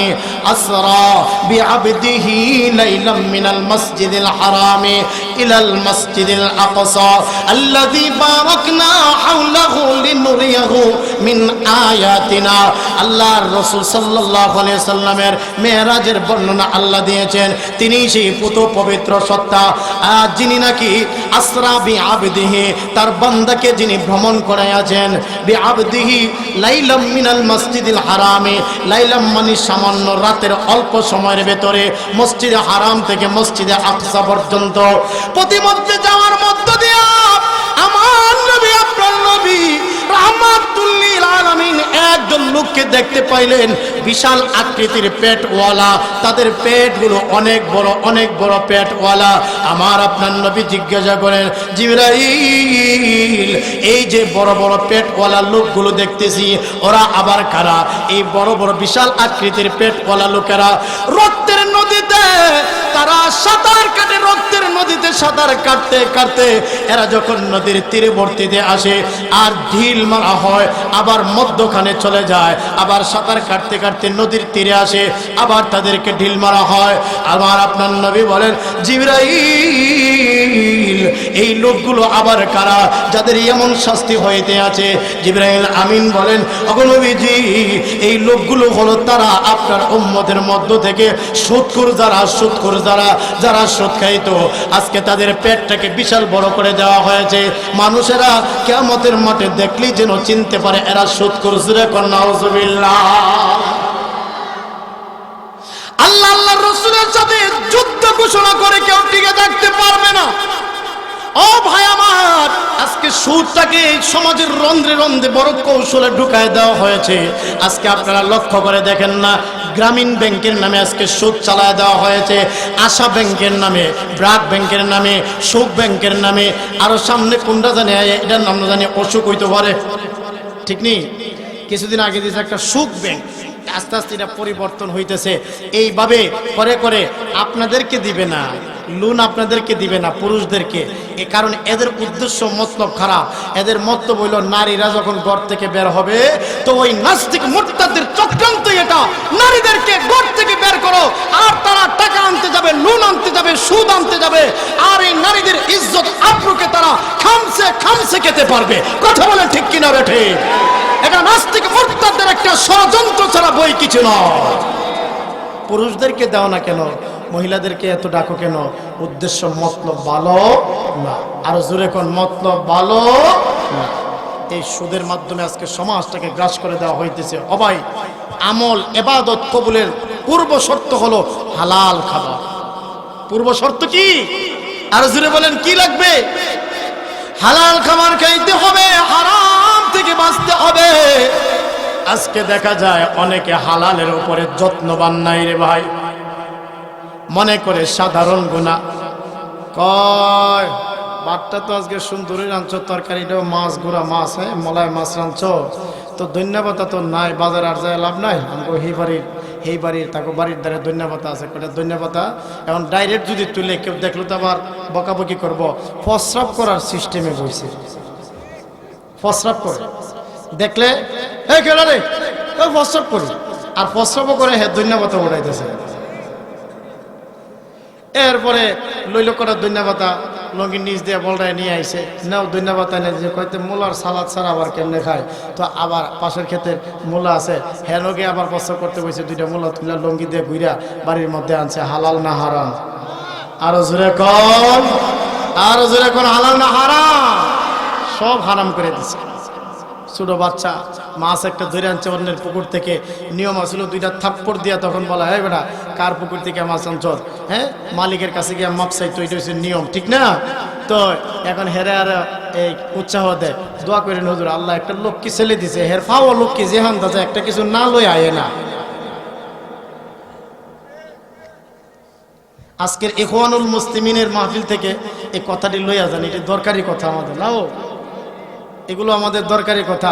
আসরা বিআবদিহি লাইলাম মিনাল মাসজিদিল হারামি ইলাল মাসজিদিল আকসা আল্লাযী বারাকনা হাওলাহু লিনুরিয়াহু মিন আয়াতিনা। আল্লাহর রাসূল সাল্লাল্লাহু আলাইহি সাল্লামের মেরাজের বর্ণনা আল্লাহ দিয়েছেন। তিনি সেই পুত পবিত্র সত্তা, যিনি নাকি আসরা বিআবদিহি, তার বান্দাকে যিনি ভ্রমণ করাইয়াছেন। বিআবদিহি লাইলাম মিনাল মাসজিদিল হারামি, লাইলাম মানে সামান্য রাতের অল্প সময়ের ভেতরে মসজিদে হারাম থেকে মসজিদে আকসা পর্যন্ত প্রতিমধ্যে যাওয়ার মধ্য দিয়া আমার নবী, আপনার নবী রাহমাতুল লিল আলামিন একজন লোককে দেখতে পাইলেন, বিশাল আকৃতির পেটওয়ালা। তাদের পেটগুলো অনেক বড় পেটওয়ালা। আমার আপনার নবী জিজ্ঞাসা করেন, জিবরাইল, এই যে বড় বড় পেটওয়ালা লোকগুলো দেখতেছি, ওরা আবার কারা? এই বড় বড় বিশাল আকৃতির পেটওয়ালা লোকেরা রক্তের নদীতে তারা সাঁতার কাটে। রক্তের নদীতে সাঁতার কাটতে কাটতে এরা যখন নদীর তীরবর্তীতে আসে আর ঢিল মারা হয়, আবার মধ্যখানে চলে যায়, আবার সাঁতার কাটতে কাটতে নদীর তীরে আসে, আবার তাদেরকে ঢিল মারা হয়। আবার আপনার নবী বলেন, জিবরাইল, এই লোকগুলো আবার কারা যাদের এমন শাস্তি হইতে আছে? জিবরাইল আমিন বলেন, ওগো নবীজি, এই লোকগুলো হলো তারা আপনার উম্মতের মধ্য থেকে সুদখোর যারা সুদ খাইতো, আজকে তাদের পেটটাকে বিশাল বড় করে দেওয়া হয়েছে। মানুষেরা কিয়ামতের মাঠে দেখলেই যেন চিনতে পারে এরা সুদখোর। জোরে কর নাউজুবিল্লাহ। আল্লাহর রাসূলের সাথে যুদ্ধ ঘোষণা করে কেউ টিকে থাকতে পারবে না। ও ভাই আমার, আজকে সুদটাকে সমাজের রন্ধ্রে রন্ধ্রে বড় কৌশলে ঢুকায় দেওয়া হয়েছে। আজকে আপনারা লক্ষ্য করে দেখেন না, গ্রামীণ ব্যাংকের নামে আজকে সুদ চালায় দেওয়া হয়েছে, আশা ব্যাংকের নামে, ব্রাক ব্যাংকের নামে, সুখ ব্যাংকের নামে, আরো সামনে কোনটা জানি, এটার নাম জানি অসুখ হইতে পারে, ঠিক নেই? কিছুদিন আগে দিয়েছে একটা সুখ ব্যাংক, আস্তে আস্তে এটা পরিবর্তন হইতেছে। এইভাবে করে করে আপনাদেরকে দিবে না, লোন আপনাদেরকে দিবে না, পুরুষদেরকে। এ কারণ এদের উদ্দেশ্য মতলব খারাপ। এদের মতলব হইল নারীরা যখন ঘর থেকে বের হবে, তো ওই নাস্তিক মুরতাদদের চক্রান্ত এটা, নারীদেরকে ঘর থেকে বের করো, আর তারা টাকা আনতে যাবে যাবে, লোন আনতে যাবে, সুদ আনতে যাবে, আর এই নারীদের ইজ্জত আব্রুকে তারা খামসে খামসে খেতে পারবে। কথা বলে ঠিক কিনা বেঠে? এটা নাস্তিক মুরতাদদের একটা ষড়যন্ত্র ছাড়া বই কিছু নয়। পুরুষদেরকে দাও না কেন, মহিলাদেরকে এত ডাকো কেন? উদ্দেশ্য মতলব ভালো না। আরো জোরে কোন মতলব ভালো না। এই সুদের মাধ্যমে আজকে সমাজটাকে গ্রাস করে দেওয়া হইতেছে। অবাই আমল ইবাদত কবুলের পূর্ব শর্ত হলো হালাল খাবার। পূর্ব শর্ত কি? আর জোরে বলেন কি লাগবে? হালাল খাবার খাইতে হবে, হারাম থেকে বাঁচতে হবে। আজকে দেখা যায় অনেকে হালালের উপরে যত্নবান নাই রে ভাই, মনে করে সাধারণ গুনাহ। কয় বাটটা তো আজকে সুন্দরী রাঁধছ, তরকারিটাও মাছ, গুড়া মাছ, হ্যাঁ মলাই মাছ রাঁধছ, তো ধন্যবাদ তো নাই, বাজার আর যায় লাভ নাই। আমাকে এই বাড়ির তাকে বাড়ির দ্বারে ধন্যবাদ আছে, কটা ধন্যবাদ। এখন ডাইরেক্ট যদি তুলে কেউ দেখলো তো আবার বকাবকি করবো। ফসরাপ করার সিস্টেমে বইছে, ফসরাপ করে দেখলে এই কেন রে ফসরাপ করি, আর ফসরাপও করে হ্যাঁ ধন্যবাদ উঠাইতেছে। এরপরে লইল কটা ধন্যবাদ লঙ্গির নিচ দিয়ে বলটায় নিয়ে আইছে, নাও ধন্যবাদ এনে যে কইতে মূলার সালাদ ছাড়া আবার কেমনে খায়। তো আবার পাশের ক্ষেতের মূলা আছে, হ্যাঁ লগে আবার প্রস্তাব করতে বসে, দুইটা মূলা তুলে লঙ্গি দিয়ে ঘুরা বাড়ির মধ্যে আনছে। হালাল না হারাম? আরো জোরে কোন, আরো জোরে কোন, হালাল না হারাম? সব হারাম করে দিচ্ছে। ছোট বাচ্চা মাছ একটা ধরে আনছে অন্যের পুকুর থেকে, নিয়ম আসলো দুইটা থাপ্পড় দিয়া তখন বলা হয় বেটা কার পুকুর থেকে মাছ আনছ, হ্যাঁ মালিকের কাছে গিয়ে মাপ চাইতো, এটা হচ্ছে নিয়ম, ঠিক না? তো এখন হেরে আর এই উৎসাহ দেয়, দোয়া করেন হুজুর আল্লাহ একটা লক্ষ্মী ছেলে দিছে, হের ফাওয়া লক্ষ্মী যেহান দাদা একটা কিছু না লই আয়ে না। আজকের ইখওয়ানুল মুসলিমিনের মাহফিল থেকে এই কথাটি লইয়া যান, এটা দরকারি কথা আমাদের নাও, এগুলো আমাদের দরকারি কথা।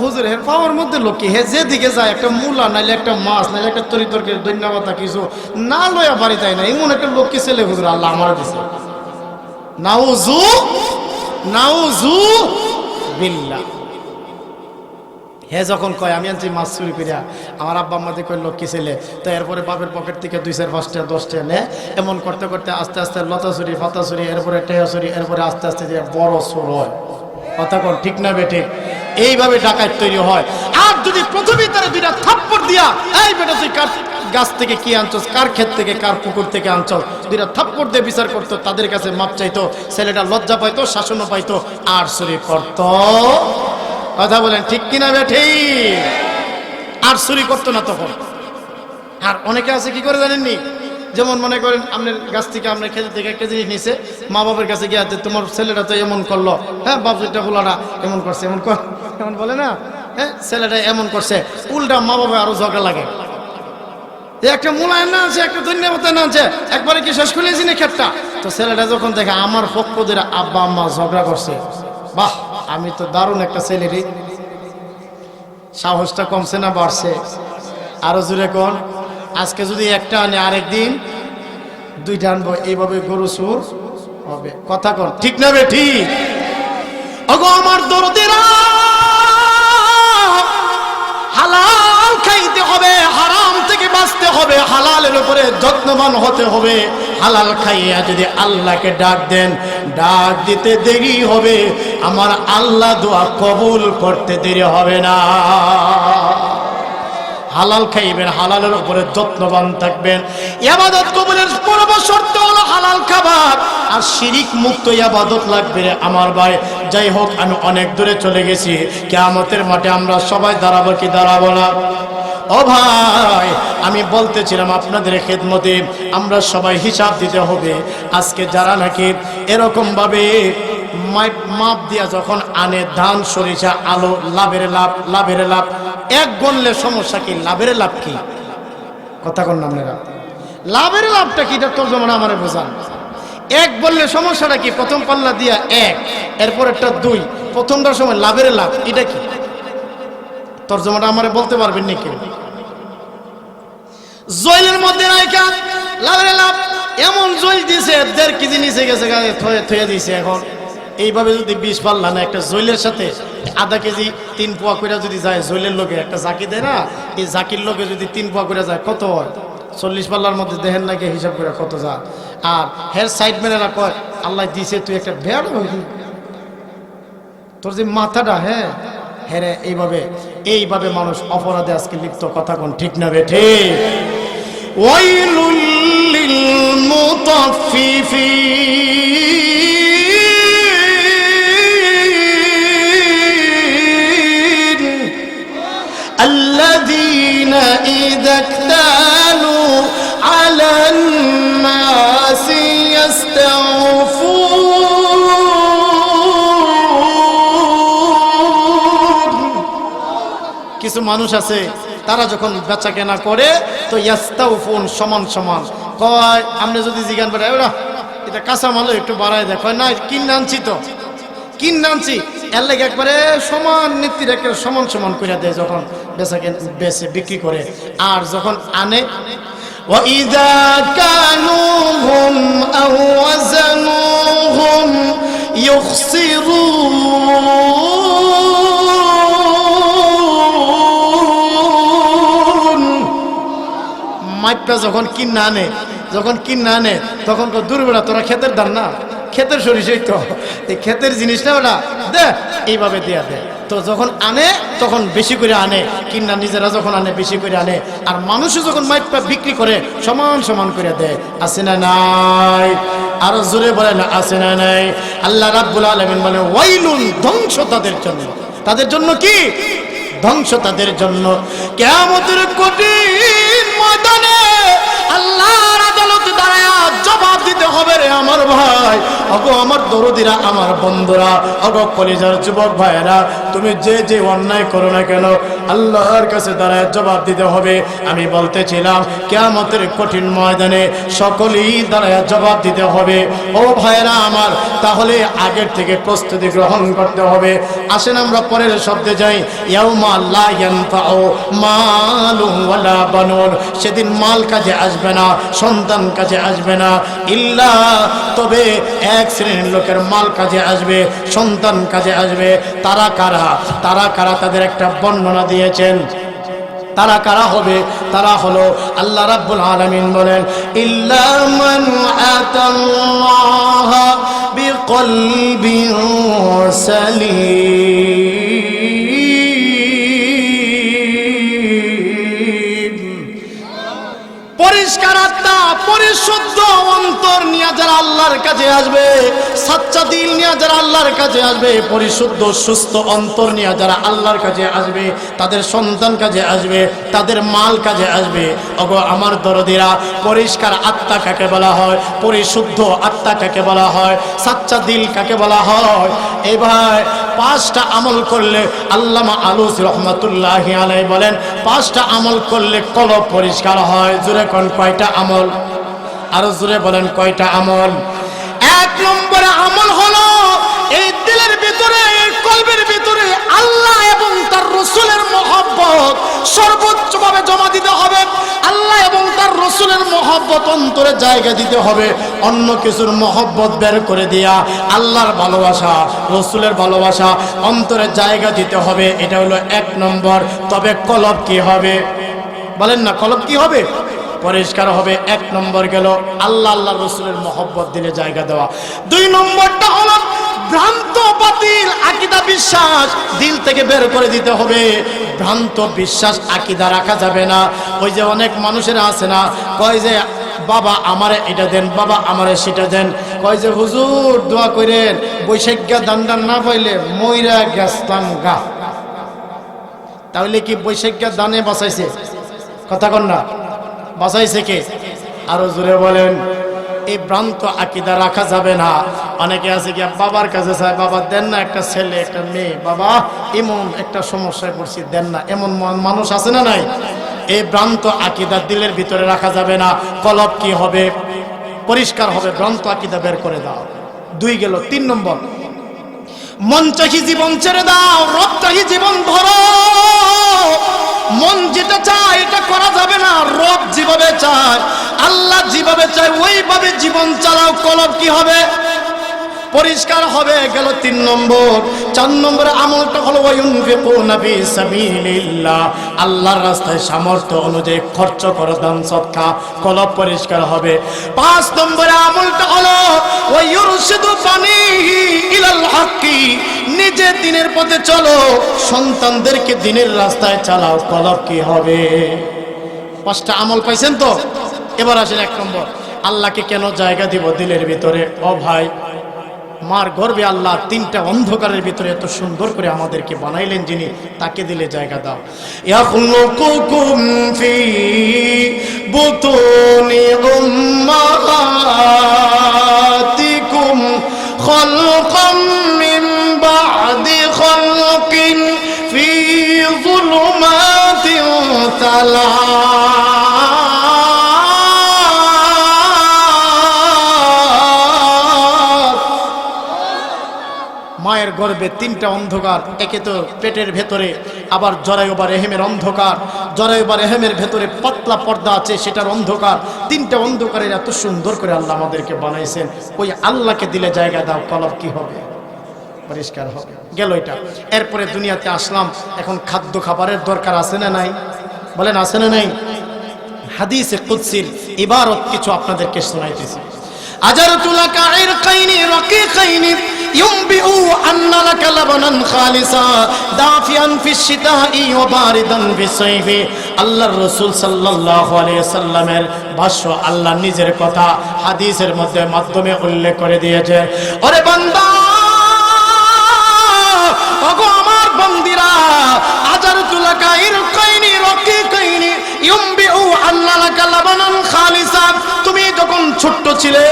হুজুর হের পাওয়ার মধ্যে লোক কি, হে যেদিকে যায় একটা মূলা নাইলে একটা মাছ নাইলে একটা তরি তরকারি ধন্যবাদ কিছু না লইয়া বাড়ি যায় না, এমন একটা লোক কি ছেলে হুজুর আল্লাহ আমার দিছে। নাউজু নাউজু বিল্লাহ। হে যখন কয় আমি আনছি মাছ চুরি করিয়া, আমার আব্বা আমাদের কয় লক্ষ্মী ছেলে, তো এরপরে বাপের পকেট থেকে 2-4-5টা 10টা নে, এমন করতে করতে আস্তে আস্তে লতা চুরি, ফাতা চুরি, এরপরে টেয়া চুরি, এরপরে আস্তে আস্তে যে বড় চোর হয়। কথা কোন ঠিক না বেঠিক? এইভাবে ডাকাত তৈরি হয়। আর যদি প্রথমেই তারা দুইটা থাপ্পড় দিয়া, এই বেটা তুই কার গাছ থেকে কি আনছস, কার ক্ষেত থেকে কার পুকুর থেকে আনছস, দুইটা থাপ্পড় দিয়ে বিচার করতো, তাদের কাছে মাপ চাইতো, ছেলেটা লজ্জা পাইতো, শাসনও পাইতো, আর চুরি করতো। কথা বলেন ঠিক কিনা বেঠিক? আর চুরি করতো না তখন। আর অনেকে আছে কি করে জানেননি, যেমন মনে করেন আপনার গাছ থেকে আপনার খেতে থেকে একটা জিনিস নিছে, মা বাবার কাছে গিয়ে তোমার ছেলেটা তো এমন করলো, হ্যাঁ বাপ যেটা বলাটা এমন করছে, এমন বলে না, হ্যাঁ ছেলেটা এমন করছে, উল্টা মা বাবা আরো ঝগড়া লাগে। একটা মূলায়ন না আছে, একটা ধন্যবাদ না আছে, একবারে কি শেষ করেছি না ক্ষেতটা। তো ছেলেটা যখন দেখে আমার পক্ষ ধরে আব্বা আম্মা ঝগড়া করছে, বাহ আমি তো দারুণ একটা ছেলে রে, সাহসটা কমছে না বাড়ছে? আরো জোরে কোন। আজকে যদি একটা আনে আরেকদিন দুইটা আনবো, এইভাবে গরু চুর হবে। কথা কোন ঠিক না বে ঠিক? ওগো আমার দরদিরা, হালাল খাইতে হবে, হারাম থেকে বাঁচতে হবে, হালালের উপরে যত্নবান হতে হবে। হালাল খাইয়া যদি আল্লাহকে ডাক দেন, ডাক দিতে দেরি হবে, আমার আল্লাহ দোয়া কবুল করতে দেরি হবে না। হালাল খাইবেন, হালালের উপরে যত্নবান থাকবেন। ইবাদত কবুলের পূর্ব শর্ত হলো হালাল খাবার, আর শিরিক মুক্ত ইবাদত লাগবে রে আমার ভাই। যাই হোক, আমি অনেক দূরে চলে গেছি, কিয়ামতের মাঠে আমরা সবাই দাঁড়াবো কি দাঁড়াবো না? ও ভাই, আমি বলতেছিলাম আপনাদের খেদমতে আমরা সবাই হিসাব দিতে হবে। আজকে যারা নাকি এরকম ভাবে মাপ দিয়া যখন আনে ধান, সরিষা, আলু, লাভের লাভ, লাভের লাভ, এক গণলে সমস্যা কি? লাভের লাভ কি? কথা কন না আপনারা, লাভের লাভটা কি? এটা তর্জমা আমারে বোঝান। এক বললে সমস্যাটা কি? প্রথম পাল্লা দিয়া এক, এরপর একটা 2, প্রথমটার সময় লাভের লাভ, এটা কি তর্জমাটা আমারে বলতে পারবেন নাকি? জয়েলের মধ্যে নাইকা লাভের লাভ, এমন জয়েল দিয়েছে 1.5 কেজি নিচে গেছে, থয়ে দিয়েছে। এখন এইভাবে যদি 20 পাল্লা না একটা জয়েলের সাথে আধা কেজি 3 পোয়া করে যদি যায়, জয়েলের লোকে একটা জাকি দেয় না, এই জাকির লোকে যদি 3 পোয়া করে যায় কত হয়? 40 পাল্লার মধ্যে দেখেন নাকি হিসাব করে কত যা। আর হের সাইড মেনেরা কয় আল্লাহ দিছে তুই একটা বেয়ার হইলি, তোর যে মাথাটা হ্যাঁ হেরে এইভাবে মানুষ অপরাধে আজকে লিপ্ত। কথা কোন ঠিক না বেঠে? ওয়াইলুল লিল মুতাফফিফিন আল্লাযীনা ইযা ইক্তালু আলান নাসি ইস্তাউফুন। কিছু মানুষ আছে তারা যখন বেচা কেনা করে তো ইয়াস্তাউফুন সমান সমান কয়। আপনি যদি জিজ্ঞান করে ওরা এটা কাঁচা মালও একটু বাড়ায় দেয়, কয় না কিনে আনছি তো কিনে আনছি, এর লেগে একবারে সমান নীতির একটা সমান সমান করে দেয় যখন বেচে বিক্রি করে। আর যখন আনে وَإِذَا كَانُوهُمْ أَوْ وَزَنُوهُمْ يُخْسِرُونَ। মাইপটা যখন কিনা আনে তখন দুর্বেড়া তোরা ক্ষেতের ধান না, ক্ষেতের সরিষাই তো, এই ক্ষেতের জিনিসটা ওটা দে, এইভাবে দেয়া দেয়। তো যখন আনে তখন বেশি করে আনে, কিনা নিজেরা যখন আনে বেশি করে আনে। আর মানুষও যখন মাইপটা বিক্রি করে সমান সমান করে দেয়। আছে না নাই? আরো জোরে বলে না আছে না নাই? আল্লাহ রাব্বুল আলামিন বলে ওয়াইলুন, ধ্বংস তাদের জন্য। তাদের জন্য কি ধ্বংস? তাদের জন্য কিয়ামতের কঠিন ময়দানে আল্লাহর আদালতে দাঁড়ায় জবাব দিতে হবে রে আমার ভাই, ওগো আমার দরদিরা, আমার বন্ধুরা, ওগো কলিজার যুবক ভাইরা, তুমি যে যে অন্যায় করো না কেন আল্লাহর কাছে দাঁড়ায় জবাব দিতে হবে। আমি বলতেছিলাম কিয়ামতের কঠিন ময়দানে সকলেই দাঁড়ায় জবাব দিতে হবে। ও ভাইরা আমার, তাহলে আগের থেকে প্রস্তুতি গ্রহণ করতে হবে। আসেন আমরা পরের শব্দে যাই। ইয়াউমা লা ইয়ানফাউ মালুন ওয়ালা বানুন, সেদিন মাল কাজে আসবে না, সন্তান কাজে আসবে না, ইল্লা, তবে এক শ্রেণীর লোকের মাল কাজে আসবে, সন্তান কাজে আসবে। তারা কারা? তাদের একটা বর্ণনা দিয়েছেন। তারা কারা হবে? তারা হলো, আল্লাহ রাব্বুল আলামিন বলেন ইল্লা মান আতাল্লাহ বিকলবিন সালিম। পরিষ্কার আত্মা, পরিশুদ্ধ অন্তর নিয়ে যারা আল্লাহর কাছে আসবে, সাচ্চা দিল নিয়ে যারা আল্লাহর কাছে আসবে, পরিশুদ্ধ সুস্থ অন্তর নিয়ে যারা আল্লাহর কাছে আসবে, তাদের সন্তান কাজে আসবে, তাদের মাল কাজে আসবে। ওগো আমার দরদিরা, পরিষ্কার আত্মা কাকে বলা হয়? পরিশুদ্ধ আত্মা কাকে বলা হয়? সাচ্চা দিল কাকে বলা হয়? এবার 5টা আমল করলে, আল্লামা আলুসি রহমাতুল্লাহি আলাইহি বলেন 5টা আমল করলে কলব পরিষ্কার হয়। জোরে কোন কয়টা আমল? আরো জোরে বলেন কয়টা আমল? 1 নম্বরে আমল হলো এই দিলের ভিতরে, এই কলবের ভিতরে আল্লাহ এবং তার রাসূলের মহব্বত সর্বোচ্চভাবে জমা দিতে হবে। আল্লাহ এবং তার রাসূলের মহব্বত অন্তরে জায়গা দিতে হবে। অন্য কিছুর মহব্বত বের করে দিয়া আল্লাহর ভালোবাসা, রাসূলের ভালোবাসা অন্তরে জায়গা দিতে হবে। এটা হলো 1 নম্বর। তবে কলব কি হবে? বলেন না, কলব কি হবে? পরিষ্কার হবে। 1 নম্বর গেল আল্লাহ আল্লাহর রাসূলের মহব্বত দিলে জায়গা দেওয়া। 2 নম্বরটা হলো ভ্রান্ত বাতিল আকীদা বিশ্বাস দিল থেকে বের করে দিতে হবে। ভ্রান্ত বিশ্বাস আকীদা রাখা যাবে না। ওই যে অনেক মানুষেরা আছে না, কয় যে বাবা আমারে এটা দেন, বাবা আমারে সেটা দেন, কয় যে হুজুর দোয়া করেন বৈশাখ্যা দান না পাইলে মইরা গেছতাম গা। তাহলে কি বৈশাখ্যা দানে বাঁচাইছে? কথা কন না, বাঁচাইছে কে? আরো জোরে বলেন। এই ভ্রান্ত আকীদা রাখা যাবে না। অনেকে আছে কি বাবার কাছে চায়, বাবা দেন না একটা ছেলে একটা মেয়ে, বাবা এমন একটা সমস্যায় পড়ছি দেন না, এমন মানুষ আছে না নাই? এই ভ্রান্ত আকীদা দিলের ভিতরে রাখা যাবে না। কলব কি হবে? পরিষ্কার হবে। ভ্রান্ত আকীদা বের করে দাও। 2 গেল। 3 নম্বর, মন চাহি জীবন ছেড়ে দাও, রব চাহি জীবন ধরো। মন যেটা চায় এটা করা যাবে না। রব যেভাবে চায়, আল্লাহ যেভাবে চায় ওইভাবে জীবন চালাও। কলব কি হবে? পরিষ্কার হবে গেল 3 নম্বর। 4 নম্বরে আমলটা হলো ওয়ায়ুনফিকুনা ফি সাবিলিল্লাহ, আল্লাহর রাস্তায় সামর্থ্য অনুযায়ী খরচ করে দান সদকা, কলব পরিষ্কার হবে। 5 নম্বরে আমলটা হলো ওয়ায়ুরশিদু বানিহি ইলাল হাক্কি, নিজে দ্বীনের পথে চলো, সন্তানদেরকে দ্বীনের রাস্তায় চালাও, কলব কি হবে? 5টা আমল পাইছেন তো? এবার আসেন 1 নম্বর, আল্লাহকে কেন জায়গা দিব দিলের ভিতরে? ও ভাই, মার গর্বে আল্লাহ 3টা অন্ধকারের ভিতরে এত সুন্দর করে আমাদেরকে বানাইলেন যিনি, তাকে দিলে জায়গা দাও। ইয়াখলুকুকুম ফি বুতুনি উম্মাহাতিকুম খালকাম মিন বা'দি খালকিন ফি যুলুমাতিন মায়ের গর্ভে 3টা অন্ধকার, একে তো পেটের ভেতরে, আবার জরায়ু বা রেহেমের অন্ধকার, জরায়ু বা রেহেমের ভেতরে পাতলা পর্দা আছে সেটার অন্ধকার। 3টা অন্ধকারের এত সুন্দর করে আল্লাহ আমাদেরকে বানাইছেন, ওই আল্লাহকে দিলে জায়গা দাও, কলব কি হবে? পরিষ্কার হবে। গেল এটা। এরপরে দুনিয়াতে আসলাম, এখন খাদ্য খাবারের দরকার আছে না নাই? বলেন আছে না নাই? হাদিসে কুদসির ইবারত কিছু আপনাদেরকে শোনাইতেছি। আজারতুলাকা ইরকাইনি রাকিকাইনি ইউমবিউ আন্না লাকা লাবানান খালিসা দাফিয়ান ফিশ শিতাই ওয়া বারিদান ফিস সাইফি। আল্লাহর রাসূল সাল্লাল্লাহু আলাইহি সাল্লামের ভাষ্য, আল্লাহ নিজের কথা হাদিসের মধ্যে মাধ্যমে উল্লেখ করে দিয়েছে। ওরে বান্দা, ওগো আমার বান্দিরা, আজারতুলাকা ইরকাইনি রাকিকাইনি ইউমবিউ আন্না লাকা লাবানান খালিসা, তুমি যখন ছোট্ট ছিলে,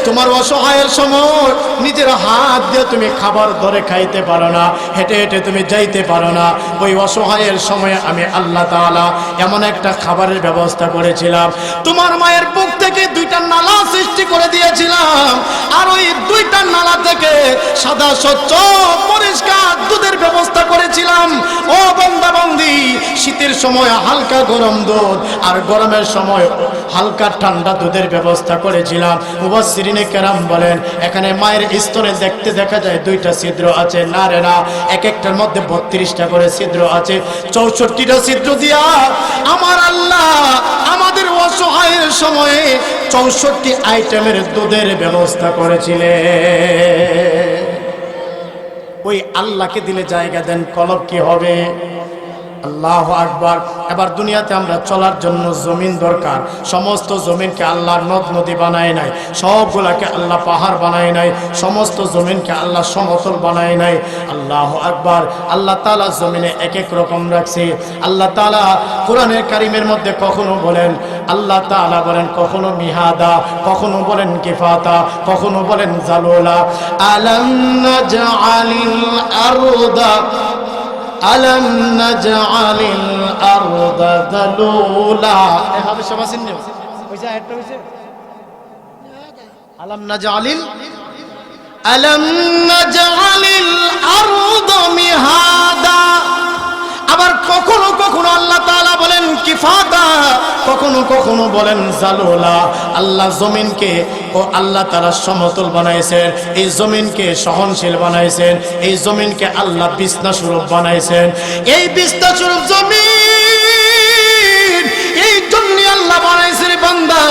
তোমার অসহায়ের সময় নিজের হাত দিয়ে তুমি খাবার ধরে খাইতে পারো না, হেঁটে হেঁটে তুমি যাইতে পারো না, ওই অসহায়ের সময় আমি আল্লাহ তাআলা এমন একটা খাবারের ব্যবস্থা করেছিলাম, তোমার মায়ের বুক থেকে 2টা নালা সৃষ্টি করে দিয়েছিলাম, আর ওই 2টা নালা থেকে সাদা স্বচ্ছ পরিষ্কার দুধের ব্যবস্থা করেছিলাম। ও বান্দা বান্দি, শীতের সময় হালকা গরম দুধ, আর গরমের সময় হালকা ঠান্ডা দুধের ব্যবস্থা করেছিলাম। মুফাসসিরিনে কেরাম বলেন, এখানে মায়ের স্তনে দেখতে দেখা যায় 2টা ছিদ্র আছে, না রে না, এক একটার মধ্যে 32টা করে ছিদ্র আছে, 64টা ছিদ্র দিয়া আমার আল্লাহ আমাদের অসহায়ের সময়ে 64 আইটেমের দুধের ব্যবস্থা করেছিলেন। ওই আল্লাহকে দিলে জায়গা দেন, কলব কি হবে? আল্লাহু আকবার। এবার দুনিয়াতে আমরা চলার জন্য জমিন দরকার। সমস্ত জমিনকে আল্লাহ নদ নদী বানায় নাই, সবগুলাকে আল্লাহ পাহাড় বানায় নাই, সমস্ত জমিনকে আল্লাহ সমতল বানায় নাই। আল্লাহু আকবার। আল্লাহ তাআলা জমিনে এক এক রকম রাখছে। আল্লাহ তাআলা কোরআনের কারীমের মধ্যে কখনো বলেন, আল্লাহ তাআলা বলেন কখনো মিহাদা, কখনো বলেন কিফাতা, কখনো বলেন জালুলা। আলাম নাজআলিল আরদা আলাম নাজআলিল আরদা যালুলা। এভাবে সব আছেন না? ওই যে একটা হইছে আলাম নাজআলিল আরদা মিহাদা। আবার কখনো কখনো আল্লাহ তাআলা বলেন কিফাতা, কখনো কখনো বলেন জালুলা। আল্লাহ জমিনকে ও আল্লাহ তাআলা সমতল বানাইছেন, এই জমিনকে সহনশীল বানাইছেন, এই জমিনকে আল্লাহ বিছনা স্বরূপ বানাইছেন। এই বিছনা স্বরূপ জমিন এই জন্য আল্লাহ বানাইছেন বান্দা,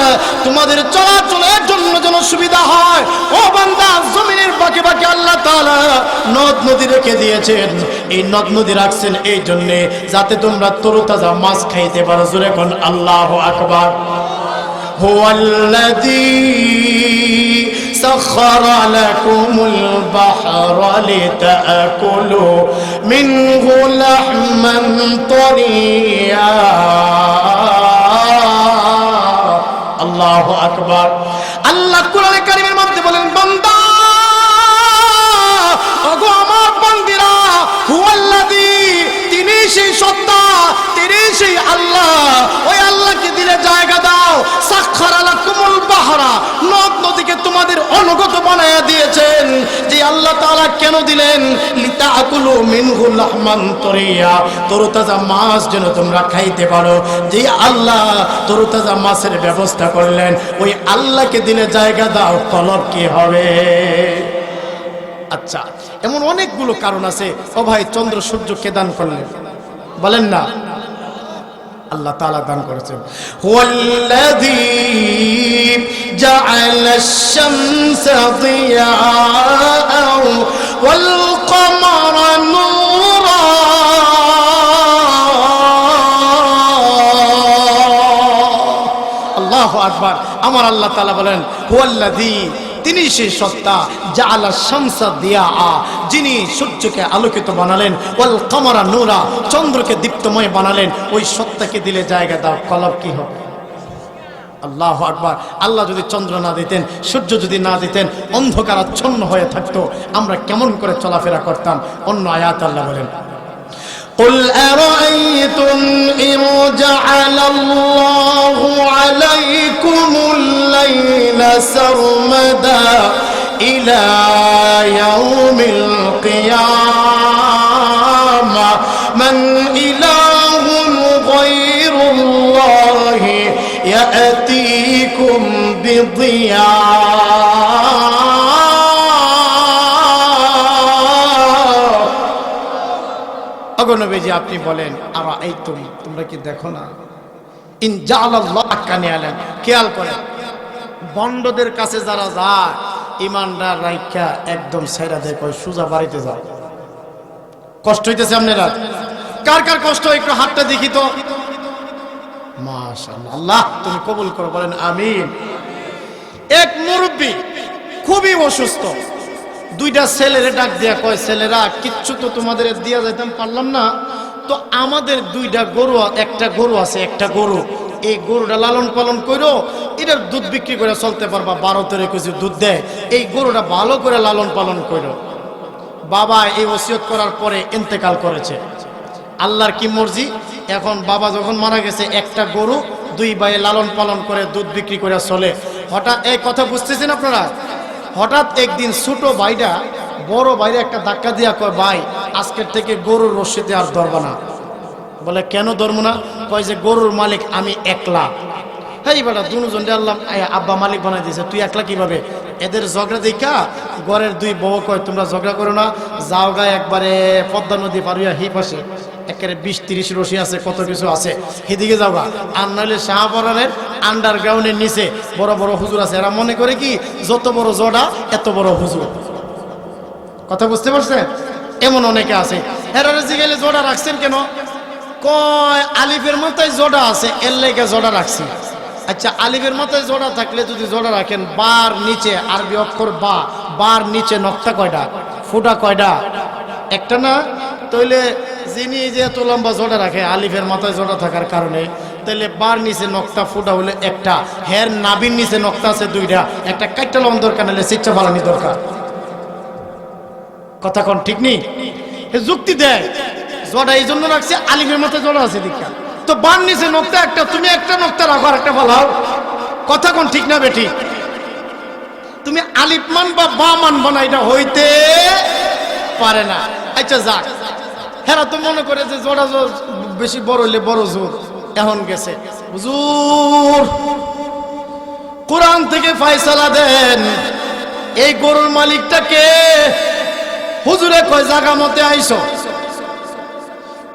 তোমাদের চলাচলের জন্য যেন সুবিধা হয়। ও বান্দা, জমিনের বাঁকে বাঁকে আল্লাহ তাআলা নদ নদী রেখে দিয়েছেন। এই নদ নদী রাখছেন এই জন্য যাতে তোমরা তরতাজা মাছ খাইতে পারো। জোরে কোন আল্লাহু আকবার। হুয়াল্লাযী সাখারা লাকুমুল বাহরা লিতাকুলু মিনহু লাহমান তারিয়া। আল্লাহু আকবার। আল্লাহ কোরআনে কারীমের মধ্যে বলেন, বান্দা, ওগো আমার বান্দিরা, হুয়াল্লাযী, তিনি সেই সত্তা, তিনি সেই আল্লাহ। ওই আল্লাহকে দিলে জায়গা দাও। সাখারা লাকুমুল বাহরা, নদ নদীকে তোমাদের অনুগত বানায়া দিয়েছেন। যে আল্লাহ তাআলা কেন দিলেন? লিতাকুলু মিনহু লাহমান তারিয়া, তরতাজা মাছ যেন তোমরা খাইতে পারো। যে আল্লাহ তরতাজা মাছের ব্যবস্থা করলেন, ওই আল্লাহকে দিলে জায়গা দাও, কলব কি হবে? আচ্ছা, এমন অনেকগুলো কারণ আছে। ও ভাই, চন্দ্র সূর্য কে দান করলেন বলেন না? আল্লাহ তাআলা দান করেছেন। হুয়াল্লাযী জাআলাশ শামসা দিয়াআন ওয়াল কমারা নূরা। আল্লাহু আকবার। আমার আল্লাহ তাআলা বলেন হুয়াল্লাযী, তিনি সেই সত্তা, জাআলা শামসা দিয়াআ, যিনি সূর্যকে আলোকিত বানালেন, ওয়াল কমারা নূরা, চন্দ্রকে দীপ্তময় বানালেন। ওই সত্তাকে দিলে জায়গা দাও, কলব কি হবে? আল্লাহু আকবার। আল্লাহ যদি চন্দ্র না দিতেন, সূর্য যদি না দিতেন, অন্ধকারাচ্ছন্ন হয়ে থাকতো, আমরা কেমন করে চলাফেরা করতাম? অন্য আয়াত আল্লাহ বলেন قل أرأيتم إن جعل الله عليكم الليل سرمدا إلى يوم القيامة من إله غير الله يأتيكم بضياء। নবীজি আপনি বলেন, আর এই তোমরা কি দেখো না? ইন জাআলাল্লাহু কানে আলেন, খেয়াল করেন, বন্ডদের কাছে যারা যায়, ইমানদার রাইখা একদম ছেড়া দেয়, কয় সোজা বাড়িতে যাও। কষ্ট হইতেছে আপনারা? কার কার কষ্ট? একটু হাতটা দেখি তো। মাশাআল্লাহ, আল্লাহ তুমি কবুল করো, বলেন আমিন। এক মুরব্বী খুবই অসুস্থ, দুইটা ছেলেরে ডাক দিয়া কয়, ছেলেরা কিচ্ছু তো তোমাদের দিয়া যাইতাম পারলাম না, তো আমাদের দুইটা গরু, একটা গরু আছে, একটা গরু, এই গরুটা লালন পালন করো, এটার দুধ বিক্রি করে চলতে পারবা, 12-13 কেজি দুধ দেয়, এই গরুটা ভালো করে লালন পালন করো। বাবা এই ওসিয়ত করার পরে ইন্তেকাল করেছে। আল্লাহর কি মর্জি, এখন বাবা যখন মারা গেছে, একটা গরু দুই ভাই লালন পালন করে দুধ বিক্রি করে চলে। হঠাৎ এই কথা বুঝতেছেন আপনারা? হঠাৎ একদিন ছোট ভাইটা বড় ভাইরে একটা ধাক্কা দিয়া কয়, ভাই আজকের থেকে গরুর রশিদে আর ধরবা না। বলে কেন ধরবো না? কয় যে গরুর মালিক আমি একলা। হ্যাঁ বেটা, দুজন আল্লাহ আব্বা মালিক বানাই দিয়েছে, তুই একলা কিভাবে? এদের ঝগড়া দেখা ঘরের দুই বউ কয়, তোমরা ঝগড়া করো না, যাও গা একবারে পদ্মা নদী পারিয়া হি পাশে একেবারে 20-30 রশি আছে, কত কিছু আছে, সেদিকে যাওয়া। আর নাহলে শাহপরানের আন্ডারগ্রাউন্ডের নিচে বড় বড় হুজুর আছে, এরা মনে করে কি যত বড় জড়া এত বড় হুজুর। কথা বুঝতে পারছেন? এমন অনেকে আছে। এরা জিগাইলে জোড়া রাখছেন কেন? কয় আলিফের মাথায় জোড়া আছে, এর লেগে জোড়া রাখছি। আচ্ছা, আলিফের মাথায় জোড়া থাকলে যদি জোড়া রাখেন, বার নিচে আরবি অক্ষর বা, বার নিচে নকটা কয়টা, ফুটা কয়টা? একটা না? তাইলে যিনি যে এত লম্বা জোড়া রাখে আলিফের মাথায় জোড়া থাকার কারণে, তাহলে বার নিচে নকটা ফুটা হলে একটা, হের নাবির নিচে নকটা আছে দুইটা, একটা কাইটা লম দরকার, নাহলে শিক্ষা বাড়ানি দরকার। কথা কোন ঠিক নেই? যুক্তি দেয়, জোড়া এই জন্য রাখছে আলিফের মাথায় জোড়া আছে দীক্ষা, তো বার নিচে নকটা একটা, তুমি একটা নকটা রাখো আর একটা বলাও। কথা কোন ঠিক না বেটি? তুমি আলিফ মান বা বা মানবা না, এটা হইতে পারে না। আচ্ছা যাক, হেরা তো মনে করে যে জোড়া বেশি বড় হইলে বড় জোর। এখন গেছে হুজুর, কোরআন থেকে ফয়সালা দেন, এই গরুর মালিকটাকে। হুজুরে কয় জায়গা মতে আইসো।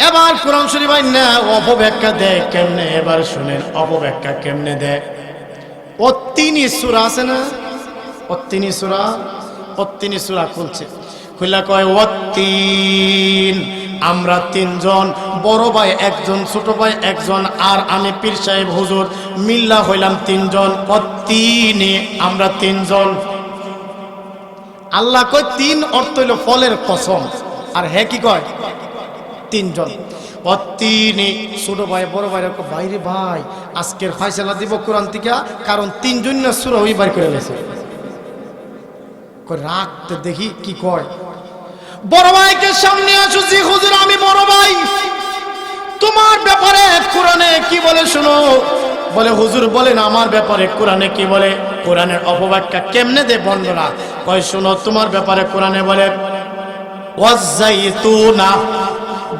এবার কোরআন শরীফ না অপব্যাখ্যা দেয় কেমনে, এবার শুনেন অপব্যাখ্যা কেমনে দেয়। ও তিনি সূরা আছে না, ও তিনি সূরা খুলছে, খুলে কয় ও তিন, আমরা তিনজন, বড় ভাই একজন, ছোট ভাই একজন, আর আমি পীর সাহেব হুজুর মিল্লা হইলাম তিনজন। ও তিনে, আমরা তিনজন। আল্লাহ কয় তিন অর্থ হইল ফলের কসম, আর হে কি কয় তিনজন। ও তিনি, ছোট ভাই বড় ভাই বাইরে ভাই আজকের ফয়সালা দিব কোরআন থেকে, কারণ তিনজন না সূরা ওই বার করে গেছে। রাখতে দেখি কি কয়। বড় ভাইকে সামনে আসো, জি হুজুর আমি বড় ভাই, তোমার ব্যাপারে কোরআনে কি বলে শোনো। বলে হুজুর বলেন আমার ব্যাপারে কোরআনে কি বলে। কোরআনের অপব্যাখ্যা কেমনে দে বন্ধুরা? কয় শোনো, তোমার ব্যাপারে কোরআনে বলে ওয়াজাইতুনা,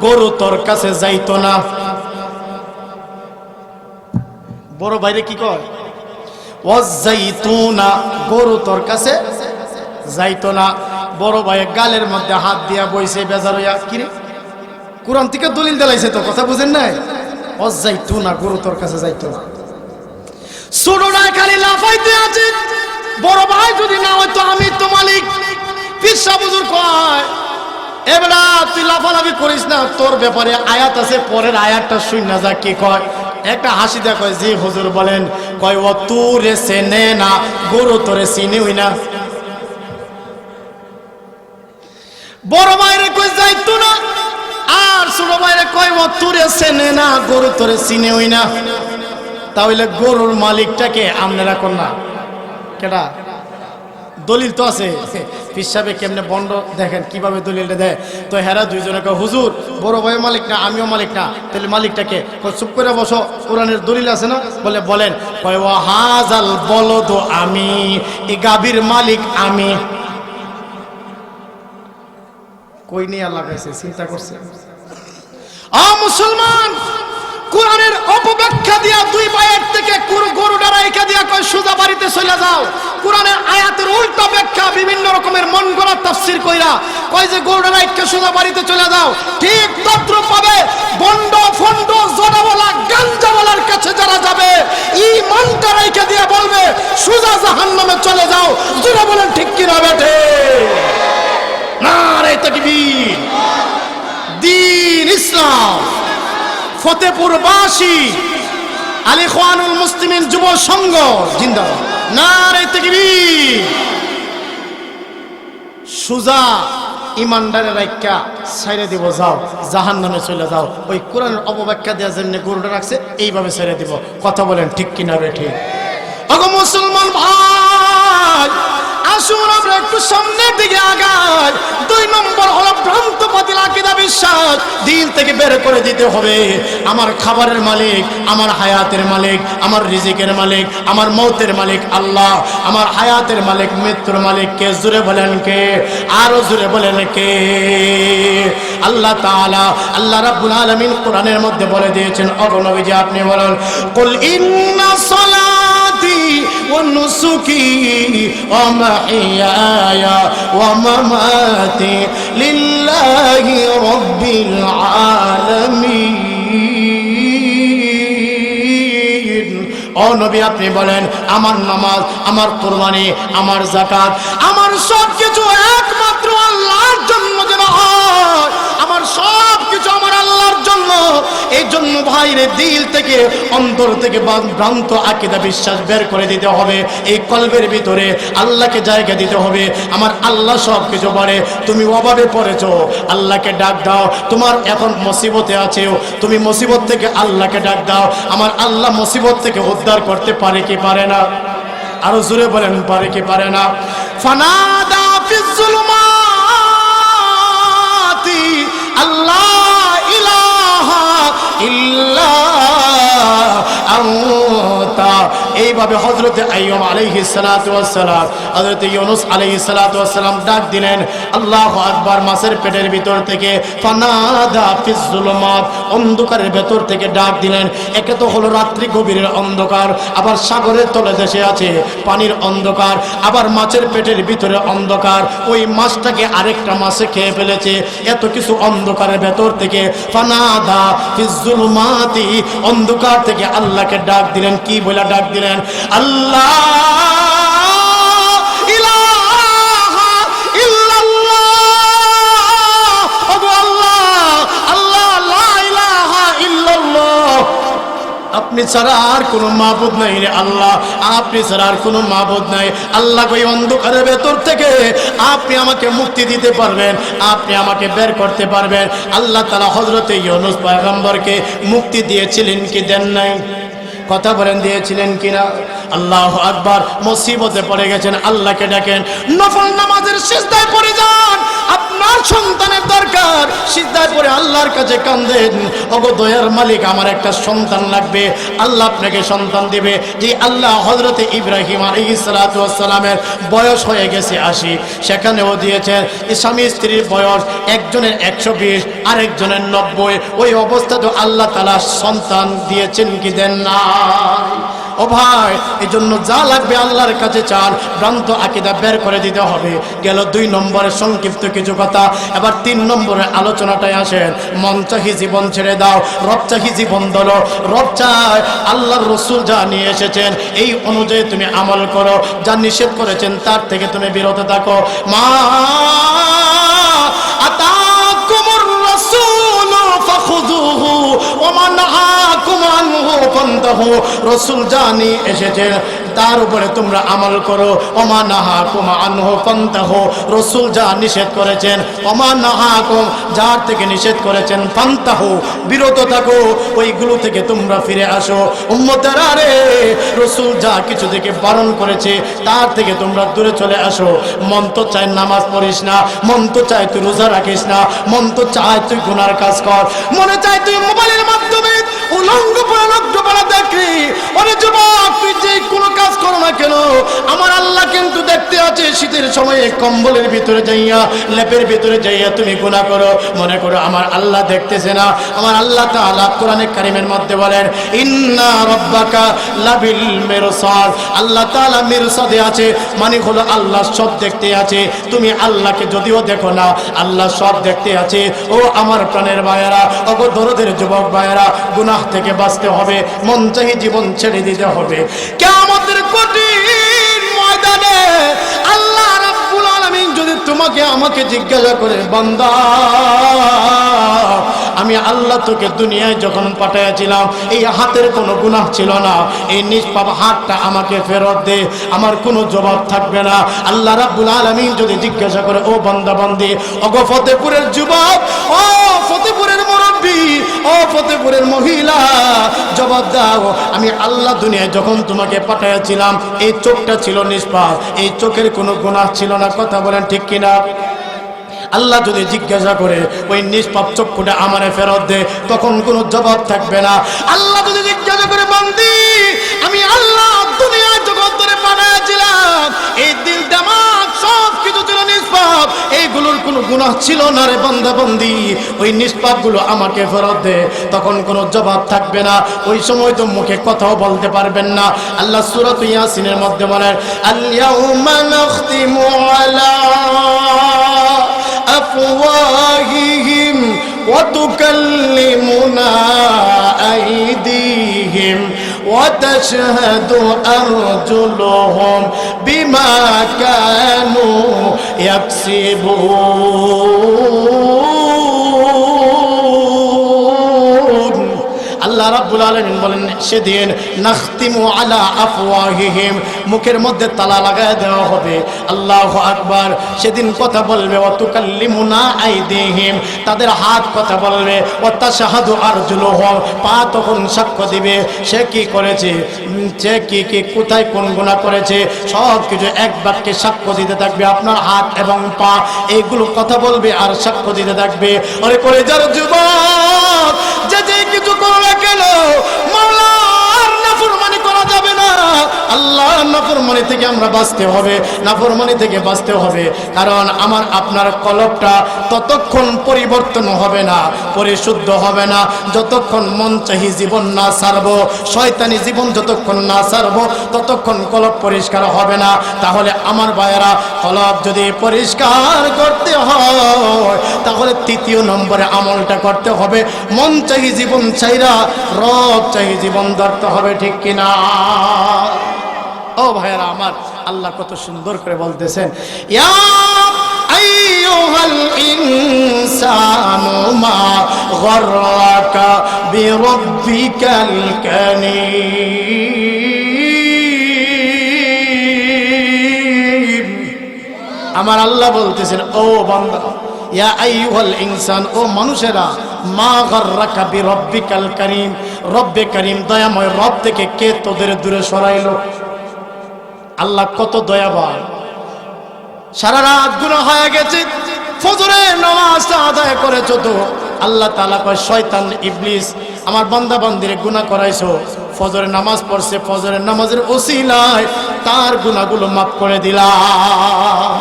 গরু তোর কাছে যাইতো না। বড় ভাইরে কি কয়? ওয়াজাইতুনা, গরু তোর কাছে যাইতো না। বড় ভাই গালের মধ্যে হাত দিয়া বইছে বেজার হইয়া কিরে কোরআন থেকে দলিল দিলাইছে তো কথা বুঝেন নাই অজ যাইতো না গরু তোর কাছে যাইতো না ছোটরা খালি লাফাইতে আছে বড় ভাই যদি না হয়তো আমি তো মালিক পিসা বুজুর কয় এবারে তুই লাফালাফি করিস না তোর ব্যাপারে আয়াত আছে পরের আয়াতটা শুন না যা কি কয় একটা হাসি দেয়া কয় জি হুজুর বলেন কয় ও তুরে চেনে না গরু তোরে চিনি হই না বড় ভাইরে কই যাইতো না আর ছোট ভাইরে কয় ও তুরে চেনে না গরু তোরে চিনি হই না তাহলে গরুর মালিকটাকে আপনারা কোন না কেডা দলিল তো আছে পিসাবে কেমনে বন্ড দেখেন কিভাবে দলিলটা দেয় তো হেরা দুইজনে কয় হুজুর বড় ভাই মালিক না আমিও মালিক না তাহলে মালিকটাকে চুপ করে বসো কোরআনের দলিল আছে না বলে বলেন কয় ওয়া হাজাল বলদ আমি এই গাভীর মালিক আমি কই নিয়ে লাগাইছে চিন্তা করছে মুসলমান কোরআনের অপব্যাখ্যা দিয়া দুই পায়ের থেকে গরু ডারাইকা দিয়া কয় সোজা বাড়িতে চলে যাও কোরআনের আয়াতের উল্টা ব্যাখ্যা বিভিন্ন রকমের মন গড়া তাফসীর কইরা কয় যে গরু ডারাইকা সোজা বাড়িতে চলে যাও ঠিক তদ্রূপ পাবে বন্ড ফন্ড জড়াওয়ালা গাঞ্জাওয়ালার কাছে যারা যাবে ঈমানটা রাইকা দিয়া বলবে সোজা জাহান্নামে চলে যাও যারা বলেন ঠিক কি না বেটে নারে তাকবীর দ্বীন ইসলাম ফতেপুরবাসী আলী খানুল মুসলিমিন যুব সংঘ জিন্দাবাদ নারে তাকবীর সুজা ইমানদারের রাইকা ছেড়ে দিব যাও জাহান্নামে চলে যাও ওই কোরআনের অপব্যাখ্যা দেওয়া যেমনি গরুটা রাখছে এইভাবে ছেড়ে দিব কথা বলেন ঠিক কিনা বে ঠিক ওগো মুসলমান ভাই আসুন আমরা একটু সামনের দিকে আগাই দুই নম্বর হলো ভ্রান্ত বাতিল আকীদা বিশ্বাস দিল থেকে বের করে দিতে হবে আমার খাবারের মালিক আমার হায়াতের মালিক আমার রিজিকের মালিক আমার মৌতের মালিক আল্লাহ আমার হায়াতের মালিক মৃত্যুর মালিক কে জোরে বলেন কে আরো জোরে বলেন কে আল্লাহ তাআলা আল্লাহ রাব্বুল আলামিন কোরআনের মধ্যে বলে দিয়েছেন ওগো নবীজি আপনি বলেন কুল ইন্না সালাতি ওয়া নুসুকি ওয়া মাহইয়ায়া ওয়া মামাতি লিল্লাহি রাব্বিল আলামিন ও নবী আপনি বলেন আমার নামাজ আমার কুরবানি আমার যাকাত আমার সব কিছু একমাত্র আল্লাহর জন্য যেন হয় আমার সব কিছু আমার আল্লাহর জন্য এই জন্য ভাইরে দিল থেকে অন্তর থেকে ভ্রান্ত আকীদা বিশ্বাস বের করে দিতে হবে এই কলবের ভিতরে আল্লাহকে জায়গা দিতে হবে আমার আল্লাহ সব কিছু পারে তুমি অভাবে পড়েছো আল্লাহকে ডাক দাও তোমার এখন মুসিবতে আছো তুমি মুসিবত থেকে আল্লাহকে ডাক দাও আমার আল্লাহ মুসিবত থেকে উদ্ধার করতে পারে কি পারে না আরো জোরে বলেন পারে কি পারে না ফানাদা ফিজ যুলুমাতি আল্লাহ ইলাহা ইল্লা আনতা এইভাবে হযরত আইয়ুব আলাইহিস সালাতু ওয়াস সালাম হযরত ইউনূস আলাইহিস সালাতু ওয়াস সালাম ডাক দিলেন আল্লাহু আকবার মাছের পেটের ভিতর থেকে ফানাদা ফিজ যুলুমাত অন্ধকারের ভেতর থেকে ডাক দিলেন একে তো হলো রাত্রি গভীরের অন্ধকার আবার সাগরের তলে দেশে আছে পানির অন্ধকার আবার মাছের পেটের ভিতরে অন্ধকার ওই মাছটাকে আরেকটা মাছে খেয়ে ফেলেছে এত কিছু অন্ধকারের ভেতর থেকে ফানাদা ফিজ যুলুমাতি অন্ধকার থেকে আল্লাহকে ডাক দিলেন কি বলে ডাক দিলেন আল্লাহ ইলাহা ইল্লাল্লাহ ওগো আল্লাহ আল্লাহ লা ইলাহা ইল্লাল্লাহ আপনি ছাড়া আর কোনো মাবুদ নাই রে আল্লাহ আপনি ছাড়া আর কোনো মাবুদ নাই আল্লাহ ওই অন্ধকারের ভেতর থেকে আপনি আমাকে মুক্তি দিতে পারবেন আপনি আমাকে বের করতে পারবেন আল্লাহ তাআলা হযরত ইউনূস পয়গম্বরকে মুক্তি দিয়েছিলেন কি দেন নাই কথা বলেন দিয়েছিলেন কিনা আল্লাহু আকবার মুসিবতে পড়ে গেছেন আল্লাহকে ডাকেন নফল নামাজের সিজদায় পড়ে যান আপনার সন্তানের দরকার সিজদায় পড়ে আল্লাহর কাছে কাঁদেন ওগো দয়ার মালিক আমার একটা সন্তান লাগবে আল্লাহ আপনাকে সন্তান দিবে যে আল্লাহ হযরত ইব্রাহিম আলাইহিস সালাতু ওয়াস সালামের বয়স হয়ে গেছে 80 সেখানেও দিয়েছেন স্বামী স্ত্রীর বয়স একজনের 120 আরেকজনের 90 ওই অবস্থাতে আল্লাহ তাআলা সন্তান দিয়েছেন কি দেন না ও ভাই, এজন্য যা লাগবে আল্লাহর কাছে চান, ভ্রান্ত আকীদা বের করে দিতে হবে। গেল 2 নম্বরের সংক্ষিপ্ত কিছু কথা। এবার 3 নম্বরের আলোচনাটায় আসেন। মন চাহি জীবন ছেড়ে দাও, রব চাহি জীবন দলো। রব চায় আল্লাহর রাসূল যা নিয়ে এসেছেন এই অনুযায়ী তুমি আমল করো, যা নিষেধ করেছেন তার থেকে তুমি বিরত থাকো। মা আতাকুমুর রাসূল ফাখুযুহু ওয়া মা নাহাকুম আনহু ফান্তাহু। রাসূল যা নিয়ে এসেছেন তার উপরে তোমরা আমল করো। ওমা নাহাকুম আনহু ফান্তাহু, রাসূল যা নিষেধ করেছেন, ওমা নাহাকুম যার থেকে নিষেধ করেছেন, ফান্তাহু বিরত থাকো, ওইগুলো থেকে তোমরা ফিরে আসো। উম্মতেরা রে, রাসূল যা কিছু থেকে বারণ করেছে তার থেকে তোমরা দূরে চলে আসো। মন তো চায় নামাজ পড়িস না, মন তো চায় তুই রোজা রাখিস না, মন তো চায় তুই গুনার কাজ কর, মনে চায় তুই মোবাইলের মাধ্যমে উলঙ্গ পড়া দেখি। ওরে যুবক, তুই যে কোনো কাজ করো না কেন, আমার আল্লাহ কিন্তু দেখতে আছে। শীতের সময়ে কম্বলের ভিতরে যাইয়া, লেপের ভিতরে যাইয়া তুমি গুনাহ করো, মনে করো আমার আল্লাহ দেখতেছে না। আমার আল্লাহ তাআলা কোরআনে কারীমের মধ্যে বলেন, ইন্না রাব্বাকা লাবিল মিরসাদ। আল্লাহ তাআলা মিরসাদে আছে, মানে হলো আল্লাহ সব দেখতে আছে। তুমি আল্লাহকে যদিও দেখো না, আল্লাহ সব দেখতে আছে। ও আমার প্রাণের ভাইয়েরা, ও দরদের যুবক ভাইয়েরা, গুনাহ থেকে বাঁচতে হবে, মন চাহি জীবন ছেড়ে দিতে হবে। কিয়ামতের কঠিন ময়দানে আল্লাহ রাব্বুল আলামিন যদি তোমাকে আমাকে জিজ্ঞাসা করে, বান্দা আমি আল্লাহ তোকে দুনিয়ায় যখন পাঠাইছিলাম এই হাতের কোনো গুনাহ ছিল না, এই নিষ্পাপ হাতটা আমাকে ফেরত দে, আমার কোনো জবাব থাকবে না। আল্লাহ রাব্বুল আলামিন যদি জিজ্ঞাসা করে, ও বান্দা বান্দি, ওগো ফতেপুরের যুবক, ও ফতেপুরের মুরব্বী, ও ফতেপুরের মহিলা, জবাব দাও, আমি আল্লাহ দুনিয়ায় যখন তোমাকে পাঠাইছিলাম এই চোখটা ছিল নিষ্পাপ, এই চোখের কোনো গুনাহ ছিল না। কথা বলেন ঠিক কিনা? আল্লাহ যদি জিজ্ঞাসা করে ওই নিষ্পাপ চক্ষুটা আমারে ফেরত দে, তখন কোনো জবাব থাকবে না। আল্লাহ যদি জিজ্ঞাসা করে, বান্দি আমি আল্লাহ দুনিয়ায় যখন তোরে পাঠাইছিলাম এই দিল দিমাগ সব কিছু ছিল নিষ্পাপ, এইগুলোর কোনো গুনাহ ছিল না রে বান্দা বান্দি, ওই নিষ্পাপগুলো আমাকে ফেরত দে, তখন কোনো জবাব থাকবে না। ওই সময় তো মুখে কথাও বলতে পারবেন না। আল্লাহ সূরা ইয়াসিনের মধ্যে বলেন, আল ইয়াউমা নাখতিমু আলা أفواههم وتكلمنا أيديهم وتشهد أرجلهم بما كانوا يكسبون। আল্লাহ রাব্বুল আলামিন বলেন, সেদিন নাখতিমু আলা আফওয়াহিহিম, মুখের মধ্যে তালা লাগায় দেওয়া হবে। আল্লাহু আকবার। সেদিন কথা বলবে, ওয়া তুকাল্লিমুনা আইদিহিম, তাদের হাত কথা বলবে, ওয়া তাশহাদু আরজুলুহুম, পা তখন সাক্ষ্য দিবে সে কি করেছে, সে কি কোথায় কোন গুনাহ করেছে, সব কিছু এক বাক্যে সাক্ষ্য দিতে থাকবে। আপনার হাত এবং পা এইগুলো কথা বলবে আর সাক্ষ্য দিতে থাকবে। ওরে কলেজার যুবক, যে কিছু করো কেন, মাওলার নাফরমানি করা যাবে না। আল্লাহর নাফরমানি থেকে আমরা বাঁচতে হবে, নাফরমানি থেকে বাঁচতে হবে। কারণ আমার আপনার কলবটা ততক্ষণ পরিবর্তন হবে না, পরিশুদ্ধ হবে না, যতক্ষণ মন চাহি জীবন না ছাড়বো, শয়তানি জীবন যতক্ষণ না ছাড়বো, ততক্ষণ কলব পরিষ্কার হবে না। তাহলে আমার ভাইয়েরা, কলব যদি পরিষ্কার করতে হয় তাহলে 3 নম্বরে আমলটা করতে হবে, মন চাহি জীবন চাইরা রব চাহি জীবন ধরতে হবে। ঠিক কিনা? ও ভাইয়েরা আমার, আল্লাহ কত সুন্দর করে বলতেছেন, ইয়া আইয়ুহাল ইনসানু মা গররাকা বিরাব্বিকাল কারীম। আমার আল্লাহ বলতেছেন, ও বান্দা, ইয়া আইয়ুহাল ইনসান, ও মানুষেরা, মা গররাকা বিরাব্বিকাল কারীম, রব্বে কারীম দয়াময় রব থেকে কে তোদের দূরে সরাইলো? আল্লাহ কত দয়াবান। সারা রাত গুনাহ হয়ে গেছে, ফজরের নামাজটা আদায় করেছো তো আল্লাহ তাআলা কয়, শয়তান ইবলিস আমার বান্দা বান্দিরে গুনাহ করাইছো, ফজরের নামাজ পড়ছে, ফজরের নামাজের ওসিলায় তার গুনাহগুলো মাফ করে দিলাম।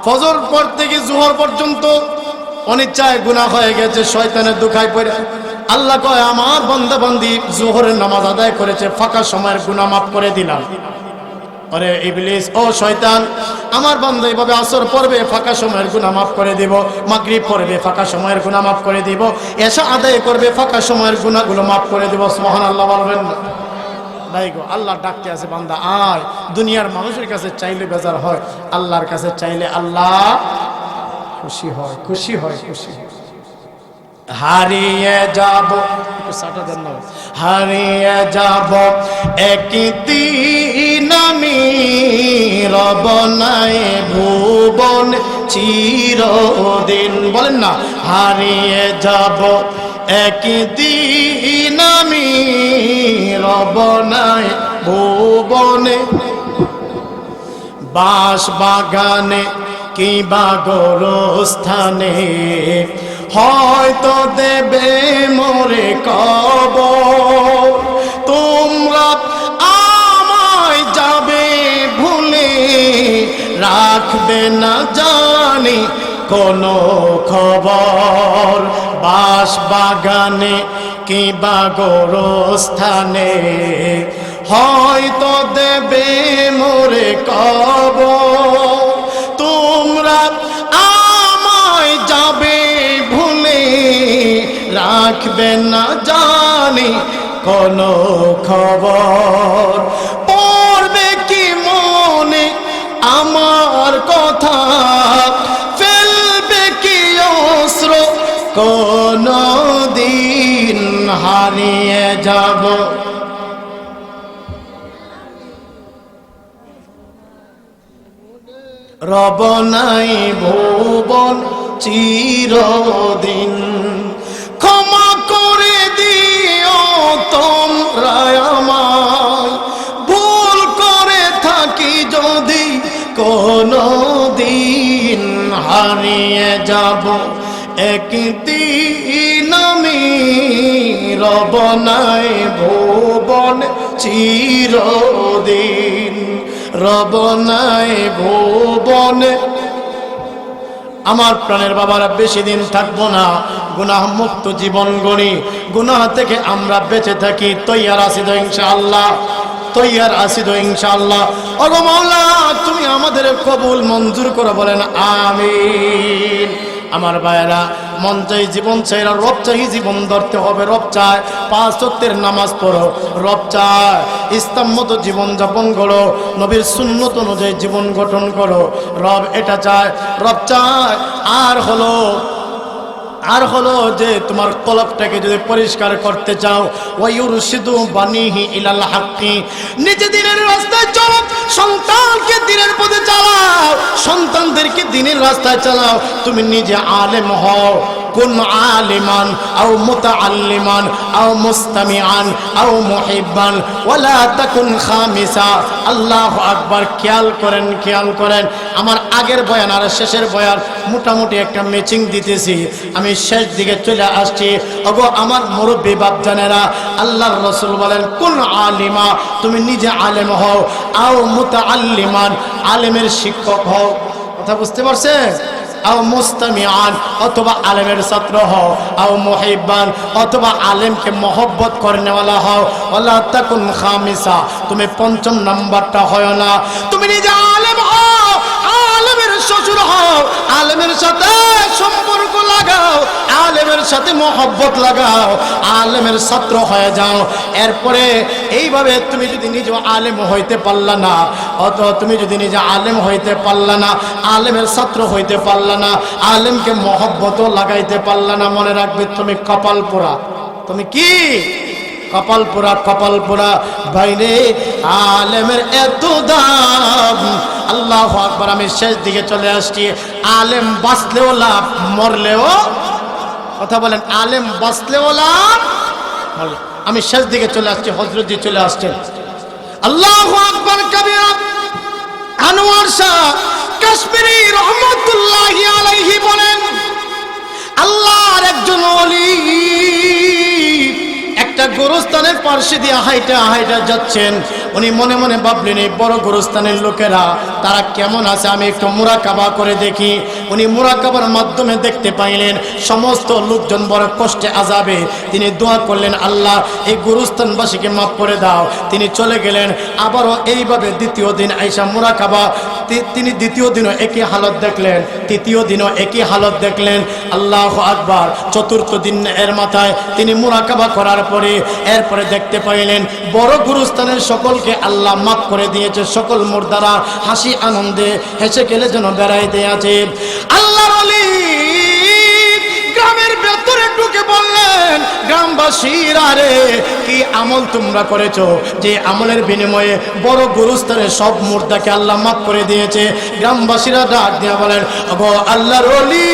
ফজর পর থেকে জোহর পর্যন্ত অনিচ্ছায় গুনাহ হয়ে গেছে, শয়তানের দুখায় পড়ে আল্লাহ কয় আমার বান্দা বান্দি জোহরের নামাজ আদায় করেছে, ফাঁকা সময়ের গুনাহ মাফ করে দিলাম। আরে ইবলিস, ও শয়তান, আমার বান্দা এইভাবে আসর পড়বে, ফাঁকা সময়ের গুনাহ মাফ করে দিব, মাগরিব পড়বে, ফাঁকা সময়ের গুনাহ মাফ করে দিব, এশা আদায় করবে, ফাঁকা সময়ের গুনাহগুলো মাফ করে দিব। সুবহানাল্লাহ বলবেন না? ভাই গো, আল্লাহ ডাকতে আছে, বান্দা আয়। দুনিয়ার মানুষের কাছে চাইলে বেজার হয়, আল্লাহর কাছে চাইলে আল্লাহ খুশি হয়, খুশি হয়, খুশি হয়। হারিয়ে যাব, হারিয়ে যাব একদিন আমি, রব নাই ভুবন চিরদিন। বলেন না, হারিয়ে যাব একদিন আমি, রব নাই ভুবনে, বাঁশ বাগানে কিংবা গোরস্থানে, হয়তো দেবে মোরে কবর। তোমরা আমায় যাবে ভুলে, রাখবে না জানি কোনো খবর। বাঁশ বাগানে কিংবা গোরস্থানে, হয়তো দেবে মোরে কবর। তোমরা আমায় যাবে ভুলে, রাখবে না জানি কোনো খবর। পড়বে কি মনে আমার কথা, ফেলবে কি অস্ত্র কোনো দিন, হারিয়ে যাব। রব নাই ভুবন চিরদিন, ক্ষমা করে দিও তোমরা আমায়, ভুল করে থাকি যদি কোনো দিন, হারিয়ে যাব একদিন আমি, রব নাই ভুবন চিরদিন, রব নাই ভুবনে। আমার প্রাণের বাবারা, বেশি দিন থাকবো না, গুনাহ মুক্ত জীবন গড়ি, গুনাহ থেকে আমরা বেঁচে থাকি। তৈয়ার আছি তো ইনশাআল্লাহ? তৈয়ার আছি তো ইনশাআল্লাহ? ওগো মাওলা, তুমি আমাদের কবুল মঞ্জুর করে বলেন আমিন। আমার ভাইয়েরা, মন চাই জীবন চাই, রব চাই জীবন ধরতে হবে। রব চায় 5 ওয়াক্তের নামাজ পড়ো, রব চায় ইসলাম মতো জীবন যাপন করো, নবীর সুন্নত অনুযায়ী জীবন গঠন করো। রব এটা চায়, রব চায়। আর হলো যে তোমার কলবটাকে যদি পরিষ্কার করতে চাও, ওয়ায়ুরশিদু বানিহি ইলাল হাক্কি, নিজে দিনের রাস্তায় চলো, সন্তানকে দিনের পথে চালাও, সন্তানদেরকে দিনের রাস্তায় চালাও। তুমি নিজে আলেম হও, কুন আলিমান আও মুতাআল্লিমান আও মুস্তামিআন আও মুহিব্বান, ওয়ালা তাকুন খামিসা। আল্লাহু আকবার। খেয়াল করেন, খেয়াল করেন। আমার আগের বয়ান আর শেষের বয়ান মোটামুটি একটা ম্যাচিং দিতেছি, আমি শেষ দিকে চলে আসছি। ওগো আমার মুরব্বী বাপজানেরা, আল্লাহর রাসূল বলেন কুন আলিমা, তুমি নিজে আলেম হও, আও মুতাআল্লিমান, আলেমের শিক্ষক হও। কথা বুঝতে পারছেন? আও মুস্তামিআন, অথবা আলেমের ছাত্র হও, আও মুহিব্বান, অথবা আলেমকে মহব্বত করনেওয়ালা হও। ওয়ালা তাকুন খামিসা, তুমি 5ম নাম্বারটা হয় না। তুমি নিজে আলেম হও, আলেমের শ্বশুর হও, আলেমের সাথে সম্পর্ক লাগাও, আলেমের সাথে মহব্বত লাগাও, আলেমের ছাত্র হয়ে যাও। এরপরে এইভাবে তুমি যদি নিজে আলেম হইতে পারলা না, অথবা তুমি যদি নিজে আলেম হইতে পারলা না, আলেমের ছাত্র হইতে পারলা না, আলেমকে মহব্বতও লাগাইতে পারলা না, মনে রাখবে তুমি কপাল পোড়া। তুমি কি? কপাল পোড়া, কপাল পোড়া। বাইরে আলেমের এত দাম। আল্লাহু আকবার। আমি শেষ দিকে চলে আসছি। আলেম বাঁচলেও লাভ, মরলেও, কথা বলেন, আলেম বাঁচলেও লাভ। আমি শেষ দিকে চলে আসছি, হযরতজি চলে আসছেন। আল্লাহু আকবার কবিরা। আনোয়ার শাহ কাশ্মীরি রহমাতুল্লাহি আলাইহি বলেন, আল্লাহর একজন ওলি একটা গোরস্থানের পার্শ্বে দিয়ে হাইটা হাইটা যাচ্ছেন। উনি মনে মনে ভাবলেন, এই বড় গোরস্থানের লোকেরা তারা কেমন আছে আমি একটু মুরাকাবা করে দেখি। উনি মুরাকাবার মাধ্যমে দেখতে পাইলেন সমস্ত লোকজন বড় কষ্টে আযাবে। তিনি দোয়া করলেন, আল্লাহ এই গুরুস্থানবাসীকে মাফ করে দাও। তিনি চলে গেলেন। আবারও এইভাবে দ্বিতীয় দিন আইসা মুরাকাবা, তিনি দ্বিতীয় দিনও একই হালত দেখলেন, তৃতীয় দিনও একই হালত দেখলেন। আল্লাহু আকবার। চতুর্থ দিন এর মাথায় তিনি মুরাকাবা করার পরে এরপরে দেখতে পাইলেন বড় গুরুস্থানের সকলকে আল্লাহ মাফ করে দিয়েছে। সকল মুর্দারা হাসি আনন্দে হেসে খেলে যেন বেড়াইতে আছে। আল্লাহর ওলি গ্রামের ভেতরে ঢুকে বললেন, গ্রামবাসীরা রে, কি আমল তোমরা করেছো যে আমলের বিনিময়ে বড় গুরুস্থানের সব মুর্দাকে আল্লাহ মাফ করে দিয়েছে? গ্রামবাসীরা ডাক দিয়ে বলেন, ওগো আল্লাহর ওলি,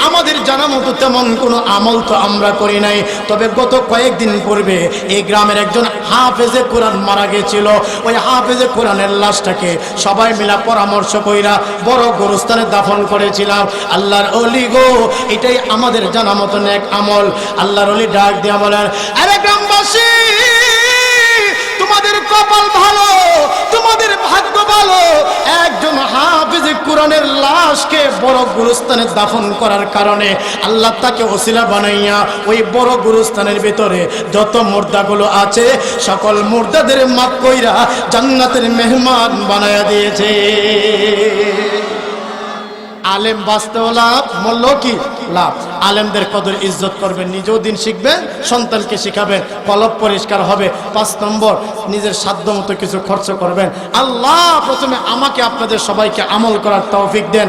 আমাদের জানা মতো তেমন কোনো আমল তো আমরা করি নাই, তবে গত কয়েকদিন পূর্বে এই গ্রামের একজন হাফেজে কোরআন মারা গেছিল। ওই হাফেজে কোরআনের লাশটাকে সবাই মিলা পরামর্শ কইরা বড় গুরুস্থানে দাফন করেছিলাম। আল্লাহর ওলি গো, এটাই আমাদের জানা মতো নেক আমল। আল্লাহর ওলি ডাক দিয়া বলেন, আরে গ্রামবাসী, তোমাদের কপাল ভালো, তোমাদের ভাগ্য ভালো। একজন হাফেজে কোরআনের লাশকে বড় গুরুস্থানে দাফন করার কারণে আল্লাহ তাকে ওসিলা বানাইয়া ওই বড় গুরুস্থানের ভিতরে যত মুর্দাগুলো আছে সকল মুর্দাদের মাফ কইরা জান্নাতের মেহমান বানায়া দিয়েছে। আলেম বাঁচতেও লাভ, মরলেও কি লাভ। আলেমদের কদর ইজ্জত করবেন, নিজেও দিন শিখবেন, সন্তানকে শিখাবেন, কলব পরিষ্কার হবে। 5 নম্বর, নিজের সাধ্য মতো কিছু খরচ করবেন। আল্লাহ প্রথমে আমাকে আপনাদের সবাইকে আমল করার তৌফিক দেন।